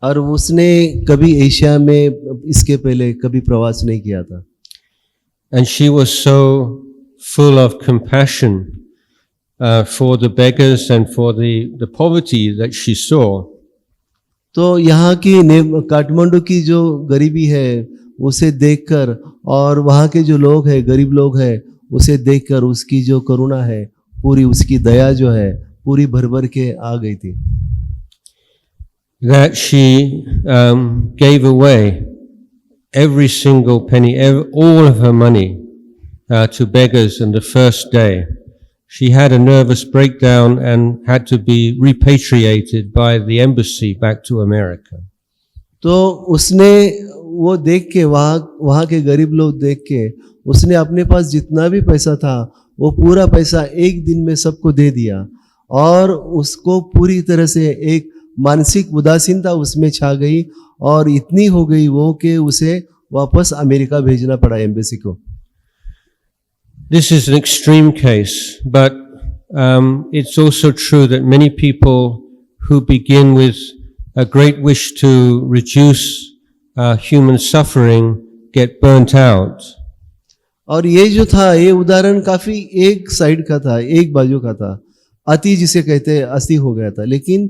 और उसने कभी एशिया में इसके पहले कभी प्रवास नहीं किया था. And she was so full of compassion for the beggars and for the poverty that she saw. तो यहाँ की काठमांडू की जो गरीबी है उसे देखकर, और वहाँ के जो लोग हैं गरीब लोग हैं उसे देखकर उसकी जो करुणा है, पूरी उसकी दया जो है पूरी भर के आ गई थी. That she gave away every single penny, all of her money to beggars on the first day. She had a nervous breakdown and had to be repatriated by the embassy back to America. तो उसने वो देख के वहाँ के गरीब लोग देख के उसने अपने पास जितना भी पैसा था वो पूरा पैसा एक दिन में सबको दे दिया, और उसको पूरी तरह से एक मानसिक उदासीनता उसमें छा गई, और इतनी हो गई वो कि उसे वापस अमेरिका भेजना पड़ा एम्बेसी को. This is an extreme case, but it's also true that many people who begin with a great wish to reduce human suffering get burnt out. और ये जो था ये उदाहरण काफ़ी एक साइड का था, एक बाजू का था, अति जिसे कहते हैं अति हो गया था. लेकिन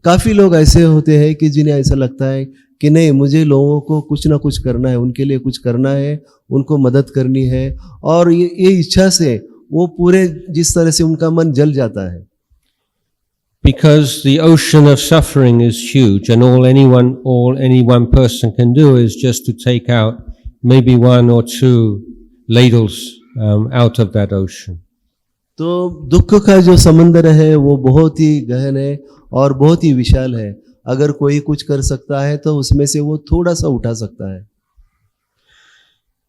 काफ़ी लोग ऐसे होते हैं कि जिन्हें ऐसा लगता है कि नहीं, मुझे लोगों को कुछ ना कुछ करना है, उनके लिए कुछ करना है, उनको मदद करनी है, और ये इच्छा से वो पूरे जिस तरह से उनका मन जल जाता है. because the ocean of suffering is huge, and all any one person can do is just to take out maybe 1 or 2 ladles out of that ocean. तो दुख का जो समंदर है वो बहुत ही गहन है और बहुत ही विशाल है। अगर कोई कुछ कर सकता है तो उसमें से वो थोड़ा सा उठा सकता है।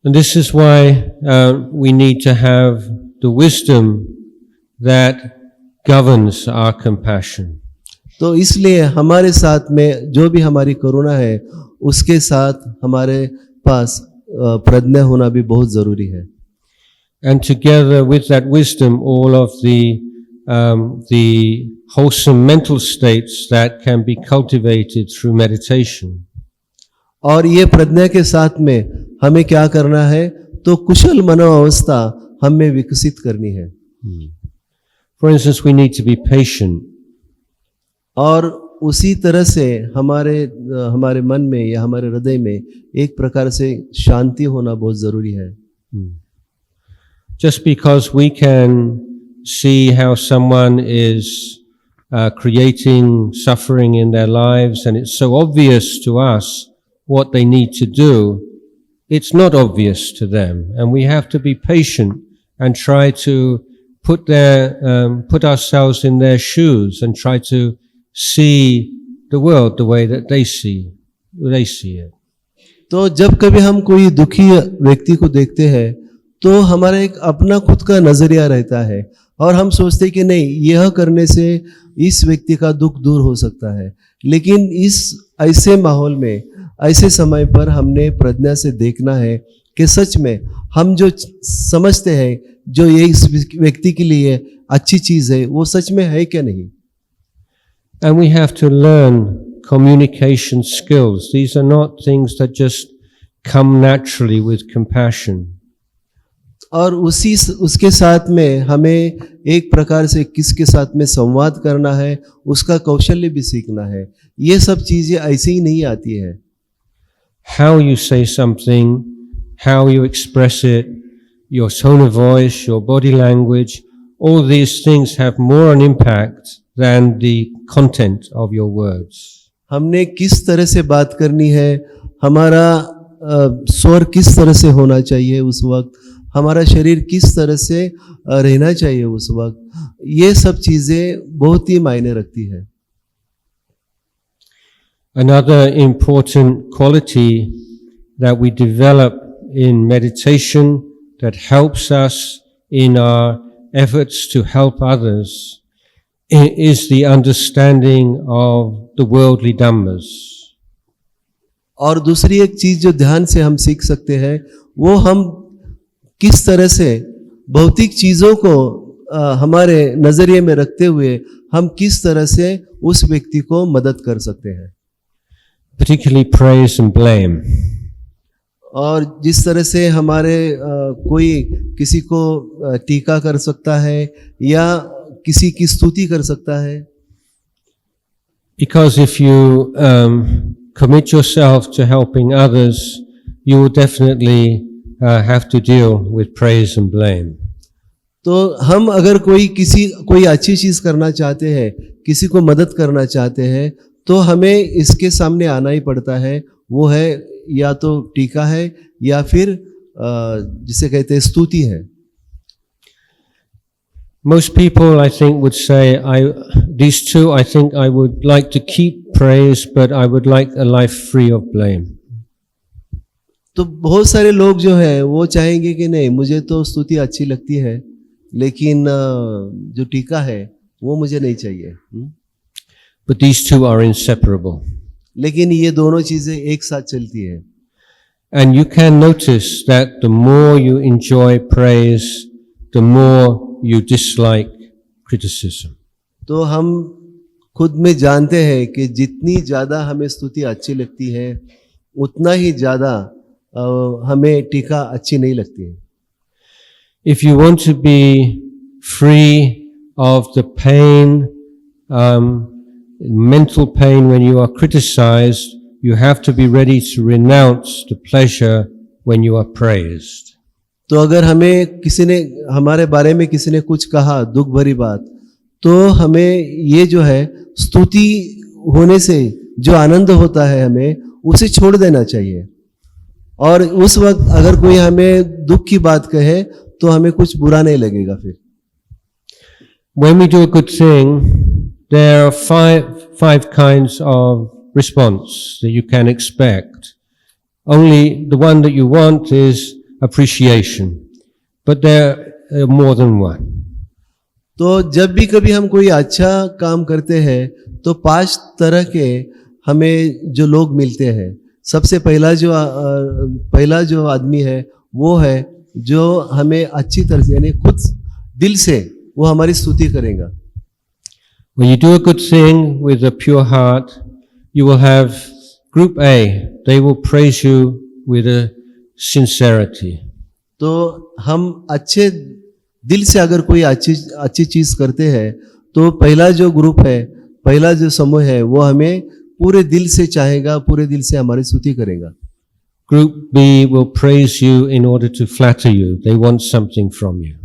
And this is why we need to have the wisdom that governs our compassion. तो इसलिए हमारे साथ में जो भी हमारी करुणा है उसके साथ हमारे पास प्रज्ञा होना भी बहुत जरूरी है। And together with that wisdom, all of the wholesome mental states that can be cultivated through meditation. और ये प्रज्ञा के साथ में हमें क्या करना है, तो कुशल मनोअवस्था हमें विकसित करनी है। For instance, we need to be patient. और उसी तरह से हमारे मन में या हमारे हृदय में एक प्रकार से शांति होना बहुत जरूरी है। Just because we can see how someone is creating suffering in their lives, and it's so obvious to us what they need to do, it's not obvious to them, and we have to be patient and try to put ourselves in their shoes and try to see the world the way that they see it. तो जब कभी हम कोई दुखी व्यक्ति को देखते हैं तो हमारा एक अपना खुद का नजरिया रहता है और हम सोचते हैं कि नहीं, यह करने से इस व्यक्ति का दुख दूर हो सकता है। लेकिन इस ऐसे माहौल में, ऐसे समय पर हमने प्रज्ञा से देखना है कि सच में हम जो समझते हैं जो ये इस व्यक्ति के लिए अच्छी चीज है वो सच में है क्या नहीं। And we have to learn communication skills. These are not things that just come naturally with compassion. और उसके साथ में हमें एक प्रकार से किसके साथ में संवाद करना है, उसका कौशल्य भी सीखना है। ये सब चीजें ऐसे ही नहीं आती है। How you say something, how you express it, your tone of voice, your body language, all these things have more an impact than the content of your words. हमने किस तरह से बात करनी है, हमारा स्वर किस तरह से होना चाहिए उस वक्त, हमारा शरीर किस तरह से रहना चाहिए उस वक्त, ये सब चीजें बहुत ही मायने रखती है। Another important quality that we develop in meditation that helps us in our efforts to help others is the understanding of the worldly dhammas. और दूसरी एक चीज जो ध्यान से हम सीख सकते हैं वो हम किस तरह से भौतिक चीजों को हमारे नजरिए में रखते हुए हम किस तरह से उस व्यक्ति को मदद कर सकते हैं। Particularly praise and blame. और जिस तरह से हमारे कोई किसी को टीका कर सकता है या किसी की स्तुति कर सकता है। Because if you commit yourself to helping others, you will definitely have to deal with praise and blame. तो हम अगर कोई अच्छी चीज करना चाहते हैं, किसी को मदद करना चाहते हैं, तो हमें इसके सामने आना ही पड़ता है। वो है या तो टीका है या फिर जिसे कहते हैं स्तुति है। Most people, I think, would say, these two, I think I would like to keep praise, but I would like a life free of blame. तो बहुत सारे लोग जो है वो चाहेंगे कि नहीं, मुझे तो स्तुति अच्छी लगती है लेकिन जो टीका है वो मुझे नहीं चाहिए। But these two are inseparable. लेकिन ये दोनों चीजें एक साथ चलती है। And you can notice that the more you enjoy praise, the more you dislike criticism. तो हम खुद में जानते हैं कि जितनी ज्यादा हमें स्तुति अच्छी लगती है उतना ही ज्यादा हमें टीका अच्छी नहीं लगती है। If you want to be free of the pain, mental pain when you are criticized, you have to be ready to renounce the pleasure when you are praised. तो अगर हमें किसी ने हमारे बारे में किसी ने कुछ कहा दुख भरी बात, तो हमें ये जो है स्तुति होने से जो आनंद होता है हमें उसे छोड़ देना चाहिए। और उस वक्त अगर कोई हमें दुख की बात कहे तो हमें कुछ बुरा नहीं लगेगा फिर। When we do a good thing, there are five kinds of response that you can expect. Only the one that you want is appreciation, but there are more than one. तो जब भी कभी हम कोई अच्छा काम करते हैं तो 5 तरह के हमें जो लोग मिलते हैं। सबसे पहला जो आदमी है वो है जो हमें अच्छी तरह से यानी खुद दिल से वो हमारी स्तुति करेगा। When you do a good thing with a pure heart, you will have group A. They will praise you with a sincerity. तो हम अच्छे दिल से अगर कोई अच्छी चीज करते हैं तो पहला जो ग्रुप है, पहला जो समूह है वो हमें पूरे दिल से चाहेगा, पूरे दिल से हमारी स्तुति करेगा। Group B will praise you in order to flatter you. They want something from you.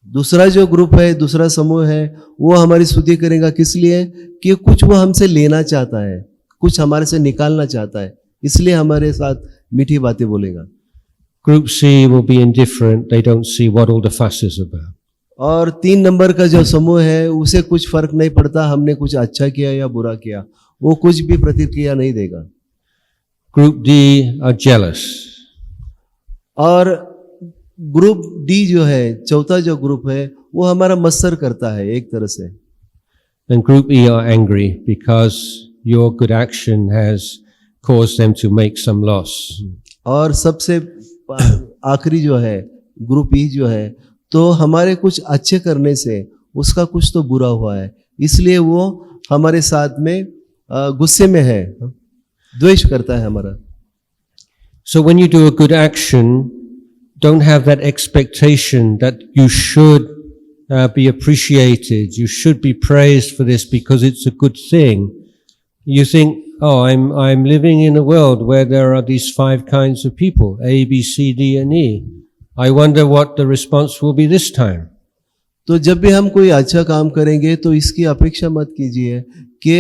दूसरा जो ग्रुप है, दूसरा समूह है, वो हमारी स्तुति करेगा किस लिए? कि कुछ वो हमसे लेना चाहता है, कुछ हमारे से निकालना चाहता है, इसलिए हमारे साथ मीठी बातें बोलेगा। Group C will be indifferent. They don't see what all the fuss is about. और 3 नंबर का जो समूह है उसे कुछ फर्क नहीं पड़ता हमने कुछ अच्छा किया या बुरा किया, वो कुछ भी प्रतिक्रिया नहीं देगा। Group D are jealous. और ग्रुप डी जो है, चौथा जो ग्रुप है, वो हमारा मत्सर करता है एक तरह से। And Group E are angry because your good action has caused them to make some loss. और सबसे आखिरी जो है ग्रुप ई जो है, तो हमारे कुछ अच्छे करने से उसका कुछ तो बुरा हुआ है, इसलिए वो हमारे साथ में गुस्से में है, द्वेष करता है हमारा। So when you do a good action, don't have that expectation that you should be appreciated, you should be praised for this because it's a good thing. You think, oh, I'm living in a world where there are these 5 kinds of people, A, B, C, D, and E. I wonder what the response will be this time. तो जब भी हम कोई अच्छा काम करेंगे तो इसकी अपेक्षा मत कीजिए कि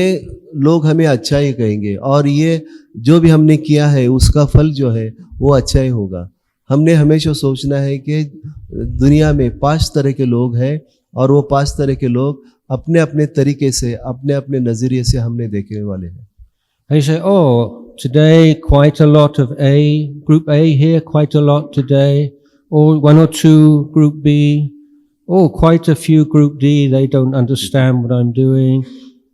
लोग हमें अच्छा ही कहेंगे और ये जो भी हमने किया है उसका फल जो है वो अच्छा ही होगा। हमने हमेशा सोचना है कि दुनिया में 5 तरह के लोग हैं और वो 5 तरह के लोग अपने अपने तरीके से, अपने अपने नजरिए से हमने देखने वाले हैं। And you say, oh, today quite a lot of A, Group A here, quite a lot today. Or 1 or 2 Group B. Oh, quite a few Group D, they don't understand what I'm doing.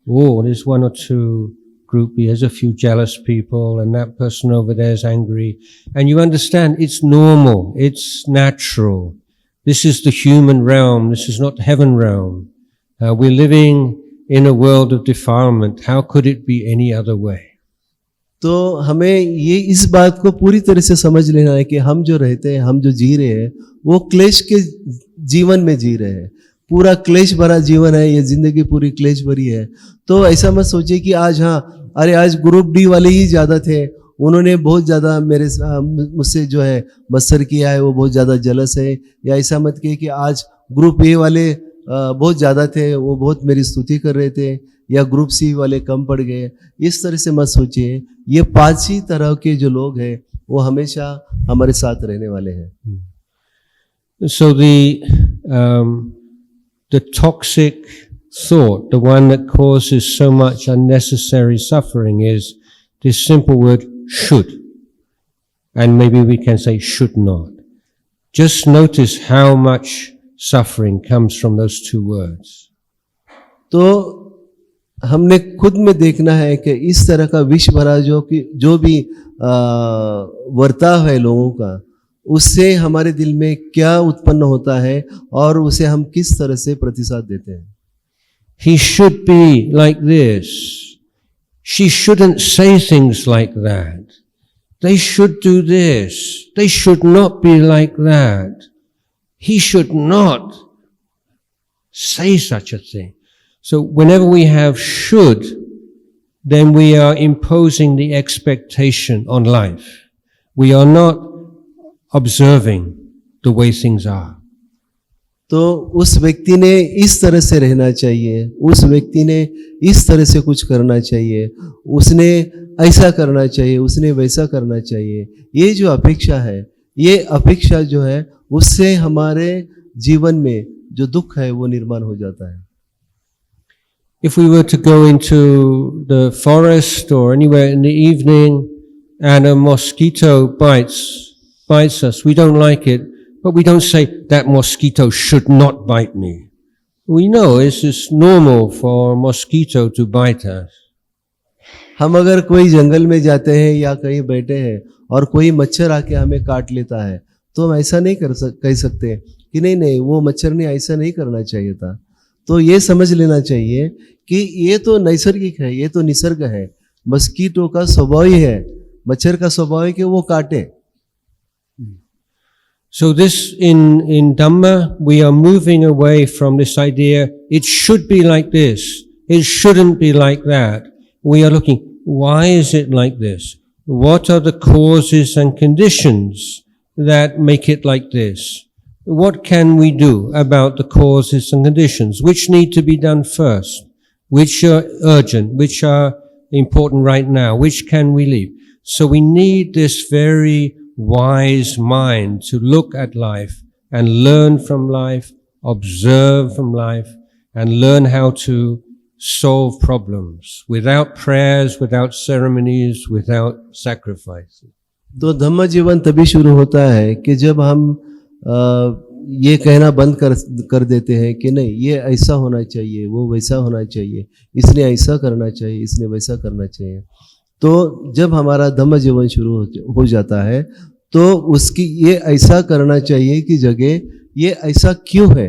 Oh, there's 1 or 2 Group B, there's a few jealous people and that person over there is angry. And you understand it's normal, it's natural. This is the human realm, this is not heaven realm. We're living in a world of defilement. How could it be any other way? तो हमें ये इस बात को पूरी तरह से समझ लेना है कि हम जो रहते हैं, हम जो जी रहे हैं, वो क्लेश के जीवन में जी रहे हैं। पूरा क्लेश भरा जीवन है, ये जिंदगी पूरी क्लेश भरी है। तो ऐसा मत सोचिए कि आज आज ग्रुप डी वाले ही ज़्यादा थे, उन्होंने बहुत ज़्यादा मुझसे जो है मत्सर किया है, वो बहुत ज़्यादा जलस है। या ऐसा मत कहिए कि आज ग्रुप ए वाले बहुत ज़्यादा थे, वो बहुत मेरी स्तुति कर रहे थे, या ग्रुप सी वाले कम पड़ गए। इस तरह से मत सोचिए। ये 5 ही तरह के जो लोग हैं वो हमेशा हमारे साथ रहने वाले हैं। So the toxic thought, the one that causes so much unnecessary suffering, is this simple word should. And maybe we can say should not. Just notice how much suffering comes from those 2 words. तो हमने खुद में देखना है कि इस तरह का विष भरा जो भी वर्ताव है लोगों का, उससे हमारे दिल में क्या उत्पन्न होता है और उसे हम किस तरह से प्रतिसाद देते हैं। He should be like this. She shouldn't say things like that. They should do this. They should not be like that. He should not say such a thing. So whenever we have should, then we are imposing the expectation on life. We are not observing the way things are. तो उस व्यक्ति ने इस तरह से रहना चाहिए, उस व्यक्ति ने इस तरह से कुछ करना चाहिए, उसने ऐसा करना चाहिए, उसने वैसा करना चाहिए। ये जो अपेक्षा है, ये अपेक्षा जो है उससे हमारे जीवन में जो दुख है वो निर्माण हो जाता है। If we were to go into the forest or anywhere in the evening and a mosquito bites us, we don't like it, but we don't say that mosquito should not bite me. We know it's just normal for a mosquito to bite us. हम अगर कोई जंगल में जाते हैं या कहीं बैठे हैं और कोई मच्छर आके हमें काट लेता है, तो हम ऐसा नहीं कह सकते कि नहीं वो मच्छर ने ऐसा नहीं करना चाहिए था। तो ये समझ लेना चाहिए कि ये तो नैसर्गिक है, ये तो निसर्ग है। मस्कीटो का स्वभाव ही है, मच्छर का स्वभाव है कि वो काटे। So this in Dhamma, we are moving away from this idea, it should be like this, it shouldn't be like that. We are looking, why is it like this? What are the causes and conditions that make it like this? What can we do about the causes and conditions? Which need to be done first? Which are urgent? Which are important right now? Which can we leave? So we need this very wise mind to look at life and learn from life, observe from life, and learn how to solve problems without prayers, without ceremonies, without sacrifices. तो धम्म जीवन तभी शुरू होता है कि जब हम ये कहना बंद कर देते हैं कि नहीं, ये ऐसा होना चाहिए, वो वैसा होना चाहिए, इसने ऐसा करना चाहिए, इसने वैसा करना चाहिए। तो जब हमारा धम्म जीवन शुरू हो जाता है तो उसकी ये ऐसा करना चाहिए कि जगह ये ऐसा क्यों है,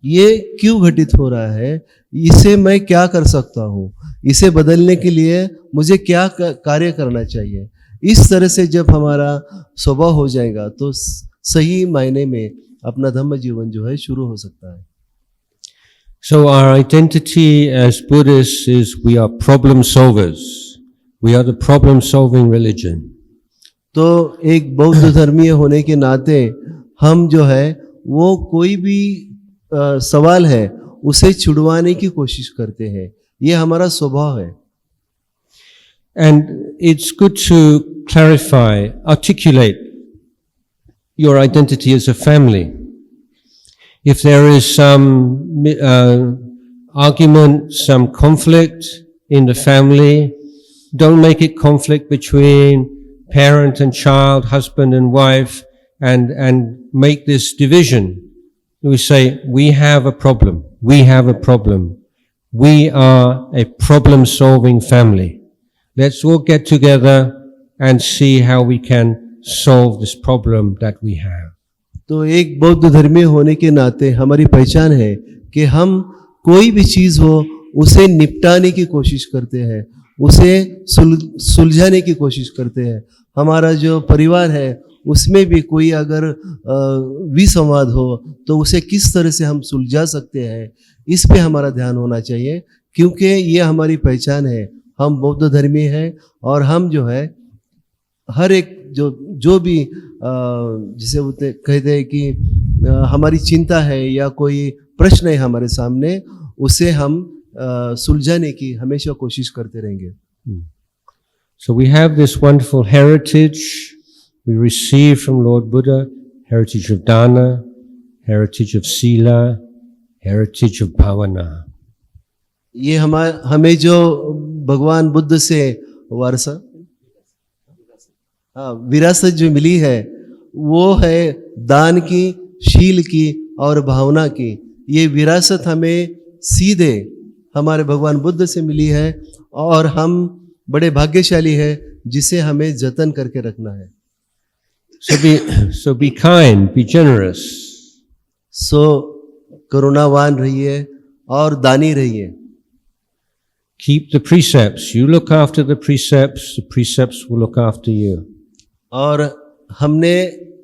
ये क्यों घटित हो रहा है, इसे मैं क्या कर सकता हूँ, इसे बदलने के लिए मुझे क्या कार्य करना चाहिए। इस तरह से जब हमारा स्वभाव हो जाएगा तो सही मायने में अपना धम्म जीवन जो है शुरू हो सकता है। So our identity as Buddhists is we are problem solvers. We are the problem solving religion. तो एक बौद्ध धर्मीय होने के नाते हम जो है वो कोई भी सवाल है उसे छुड़वाने की कोशिश करते हैं, ये हमारा स्वभाव है। And it's good to clarify, articulate your identity as a family. If there is some argument, some conflict in the family, don't make it conflict between parent and child, husband and wife, and make this division. We say, we have a problem. We have a problem. We are a problem-solving family. Let's all get together and see how we can solve this problem that we have. तो एक बौद्ध धर्मी होने के नाते हमारी पहचान है कि हम कोई भी चीज हो उसे निपटाने की कोशिश करते हैं, उसे सुलझाने की कोशिश करते हैं। हमारा जो परिवार है उसमें भी कोई अगर विसंवाद हो तो उसे किस तरह से हम सुलझा सकते हैं, इस पे हमारा ध्यान होना चाहिए, क्योंकि ये हमारी पहचान है। हम बौद्ध धर्मी हैं और हम जो है हर एक जो भी जिसे कहते हैं कि हमारी चिंता है या कोई प्रश्न है हमारे सामने, उसे हम सुलझाने की हमेशा कोशिश करते रहेंगे। So we have this wonderful heritage we receive from Lord Buddha, heritage of dana, heritage of sila, heritage of bhavana. ये हमें जो भगवान बुद्ध से विरासत जो मिली है वो है दान की, शील की और भावना की। ये विरासत हमें सीधे हमारे भगवान बुद्ध से मिली है और हम बड़े भाग्यशाली है जिसे हमें जतन करके रखना है। So be kind, be generous. करुणावान रहिए और दानी रहिए। Keep the precepts. You look after the precepts will look after you. और हमने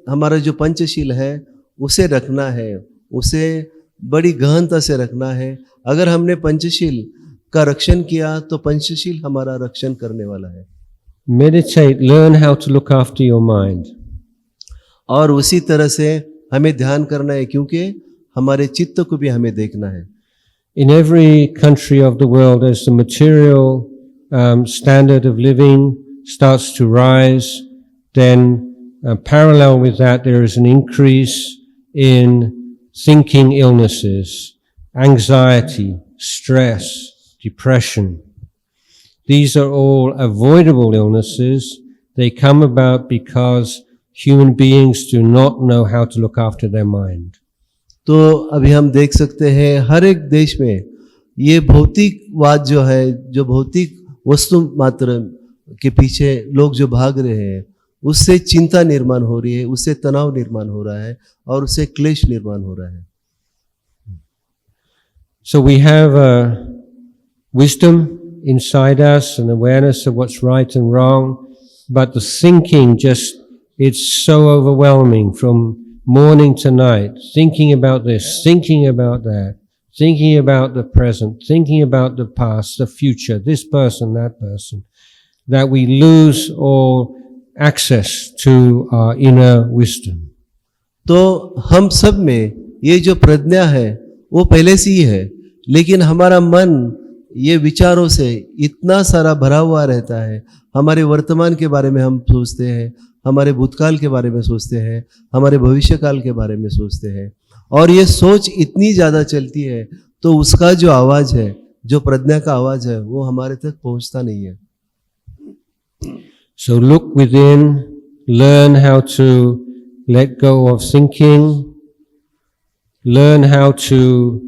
हमारा जो पंचशील है उसे रखना है, उसे बड़ी गहनता से रखना है। अगर हमने पंचशील का रक्षण किया तो पंचशील हमारा रक्षण करने वाला है। Meditate, learn how to look after your mind. और उसी तरह से हमें ध्यान करना है, क्योंकि हमारे चित्त को भी हमें देखना है। In every country of the world, as the material standard of living starts to rise, then parallel with that, there is an increase in thinking illnesses, anxiety, stress, depression. These are all avoidable illnesses. They come about because human beings do not know how to look after their mind. तो अभी हम देख सकते हैं हर एक देश में ये भौतिकवाद जो है, जो भौतिक वस्तु मात्र के पीछे लोग जो भाग रहे हैं, उससे चिंता निर्माण हो रही है, उससे तनाव निर्माण हो रहा है और उससे क्लेश निर्माण हो रहा है। So we have wisdom inside us and awareness of what's right and wrong, but the thinking it's so overwhelming from morning to night, thinking about this, thinking about that, thinking about the present, thinking about the past, the future, this person, that person, that we lose all access to our inner wisdom. तो हम सब में ये जो प्रज्ञा है वो पहले से ही है, लेकिन हमारा मन ये विचारों से इतना सारा भरा हुआ रहता है। हमारे वर्तमान के बारे में हम सोचते हैं, हमारे भूतकाल के बारे में सोचते हैं, हमारे भविष्यकाल के बारे में सोचते हैं, और ये सोच इतनी ज़्यादा चलती है तो उसका जो आवाज़ है, जो प्रज्ञा का आवाज़ है, वो हमारे तक पहुंचता नहीं है। So look within, learn how to let go of thinking, learn how to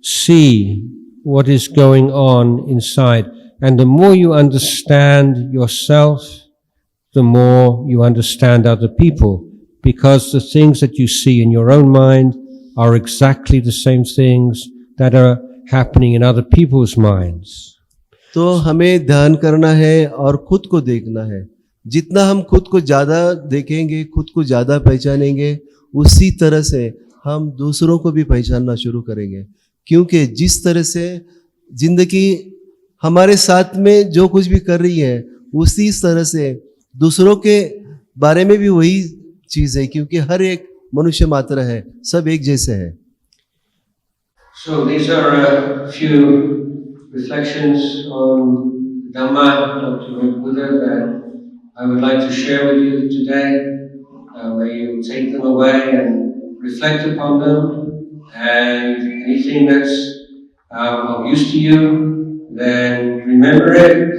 see what is going on inside. And the more you understand yourself, the more you understand other people, because the things that you see in your own mind are exactly the same things that are happening in other people's minds. तो हमें ध्यान करना है और खुद को देखना है। जितना हम खुद को ज़्यादा देखेंगे, खुद को ज़्यादा पहचानेंगे, उसी तरह से हम दूसरों को भी पहचानना शुरू करेंगे। क्योंकि जिस तरह से जिंदगी हमारे साथ में जो कुछ भी कर रही है, उसी तरह से दूसरों के बारे में भी वही चीज़ है, क्योंकि हर एक मनुष्य मात्र है, सब एक जैसे हैं। So these are a few reflections on Dhamma of the Great Buddha that I would like to share with you today, where you take them away and reflect upon them, and anything that's of use to you, then remember it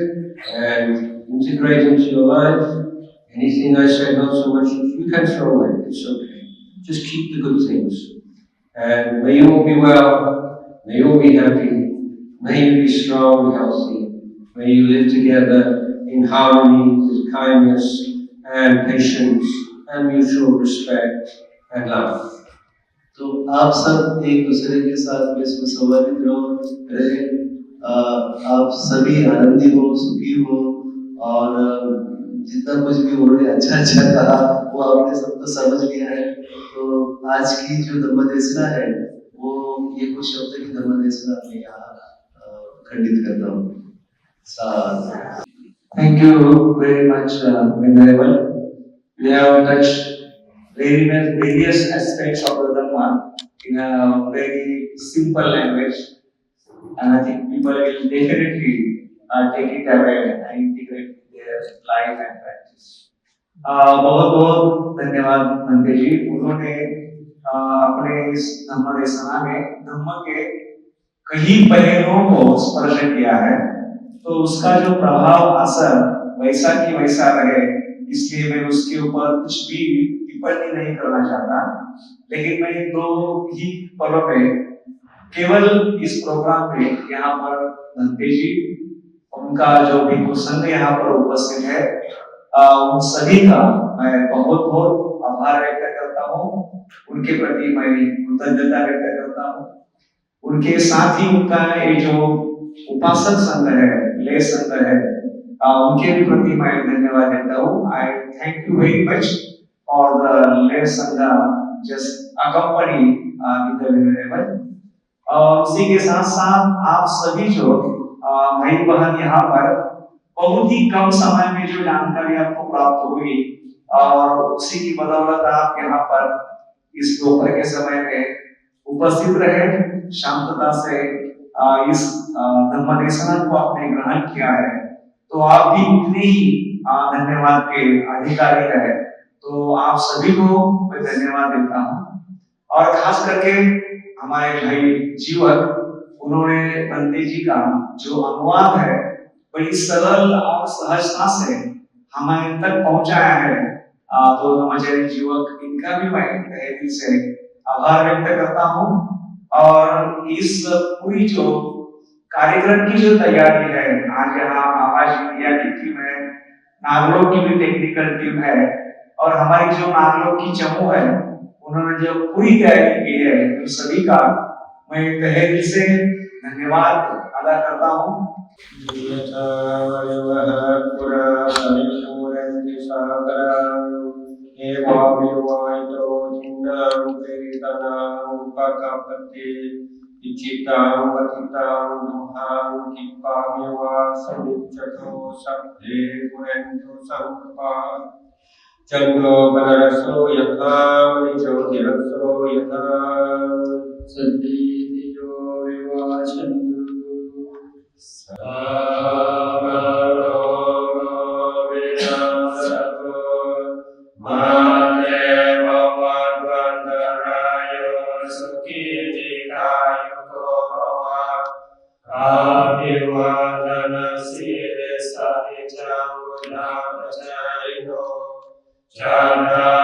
and integrate into your life. Anything I said not so much, you can throw away, it's okay. Just keep the good things. And may you all be well, may you all be happy, may you be strong, healthy, may you live together in harmony with kindness and patience and mutual respect and love. तो आप सब एक दूसरे के साथ में सुसंवादित रहे, आप सभी आनंदी हो, सुखी हो, और जितना कुछ भी उन्होंने अच्छा कहा वो आपने सबको समझ लिया है। तो आज की जो धम्मदेशना है वो ये कुछ शब्द की धम्मदेशना मैं यहाँ खंडित करता हूँ। Thank you very much, Venerable. We have touched various aspects of the Dhamma in a very simple language, and I think people will definitely take it away and integrate their life and practice. बहुत बहुत धन्यवाद नंदे जी, उन्होंने अपने इस धम्म देशना में धम्म के कई पहलुओं को स्पर्श किया है, तो उसका जो प्रभाव असर वैसा की वैसा रहे, इसलिए मैं उसके ऊपर कुछ भी टिप्पणी नहीं करना चाहता। लेकिन मैं दो ही पलों पे केवल इस प्रोग्राम में यहाँ पर नंदे जी, उनका जो भिक्षु संघ यहाँ पर उपस्थित है, उन सभी का मैं बहुत बहुत आभार व्यक्त करता हूँ। उनके प्रति मैं कृतज्ञता व्यक्त करता हूँ। उनके साथ ही उनका ये जो उपासक संघ है, ले संघ है, उनके भी प्रति मैं धन्यवाद देता हूँ। I thank you very much for the lay sangha just accompany with the venerable. उसी के साथ साथ आप सभी जो भाई बहन यहाँ पर बहुत ही कम समय में जो जानकारी आपको प्राप्त हुई, और उसी की बदौलत आप यहाँ पर इस दोपहर के समय में उपस्थित रहे, शांतता से इस धम्मदेशन को आपने ग्रहण किया है, तो आप भी उतने ही धन्यवाद के अधिकारी है। तो आप सभी को मैं धन्यवाद देता हूँ, और खास करके हमारे भाई जीवक, उन्होंने बंदे जी का जो अनुवाद है बड़ी सरल और सहजता से हमारे तक पहुंचाया है। तो धम्माचार्य जीवक, इनका भी मैं तहे दिल से आभार व्यक्त करता हूँ। और इस पूरी जो कार्यक्रम की जो तैयारी है, आज यहाँ आवाज इंडिया की टीम है, नागलोक की भी टेक्निकल टीम है, और हमारी जो नागलोक की चमू है, उन्होंने जो पूरी तैयारी की है, उन सभी का मैं तहे दिल से धन्यवाद अदा करता हूँ। चंद्रो बनरसो यथा मणिजो दिरसो यथा सद्दीतिजो विवाचन्तु सामरोगो विनाशतो मादेव मद्वन्दरायो सुखी दीर्घायुको भव आभिवादन सिरे सहितं गुणापचारिणो Jana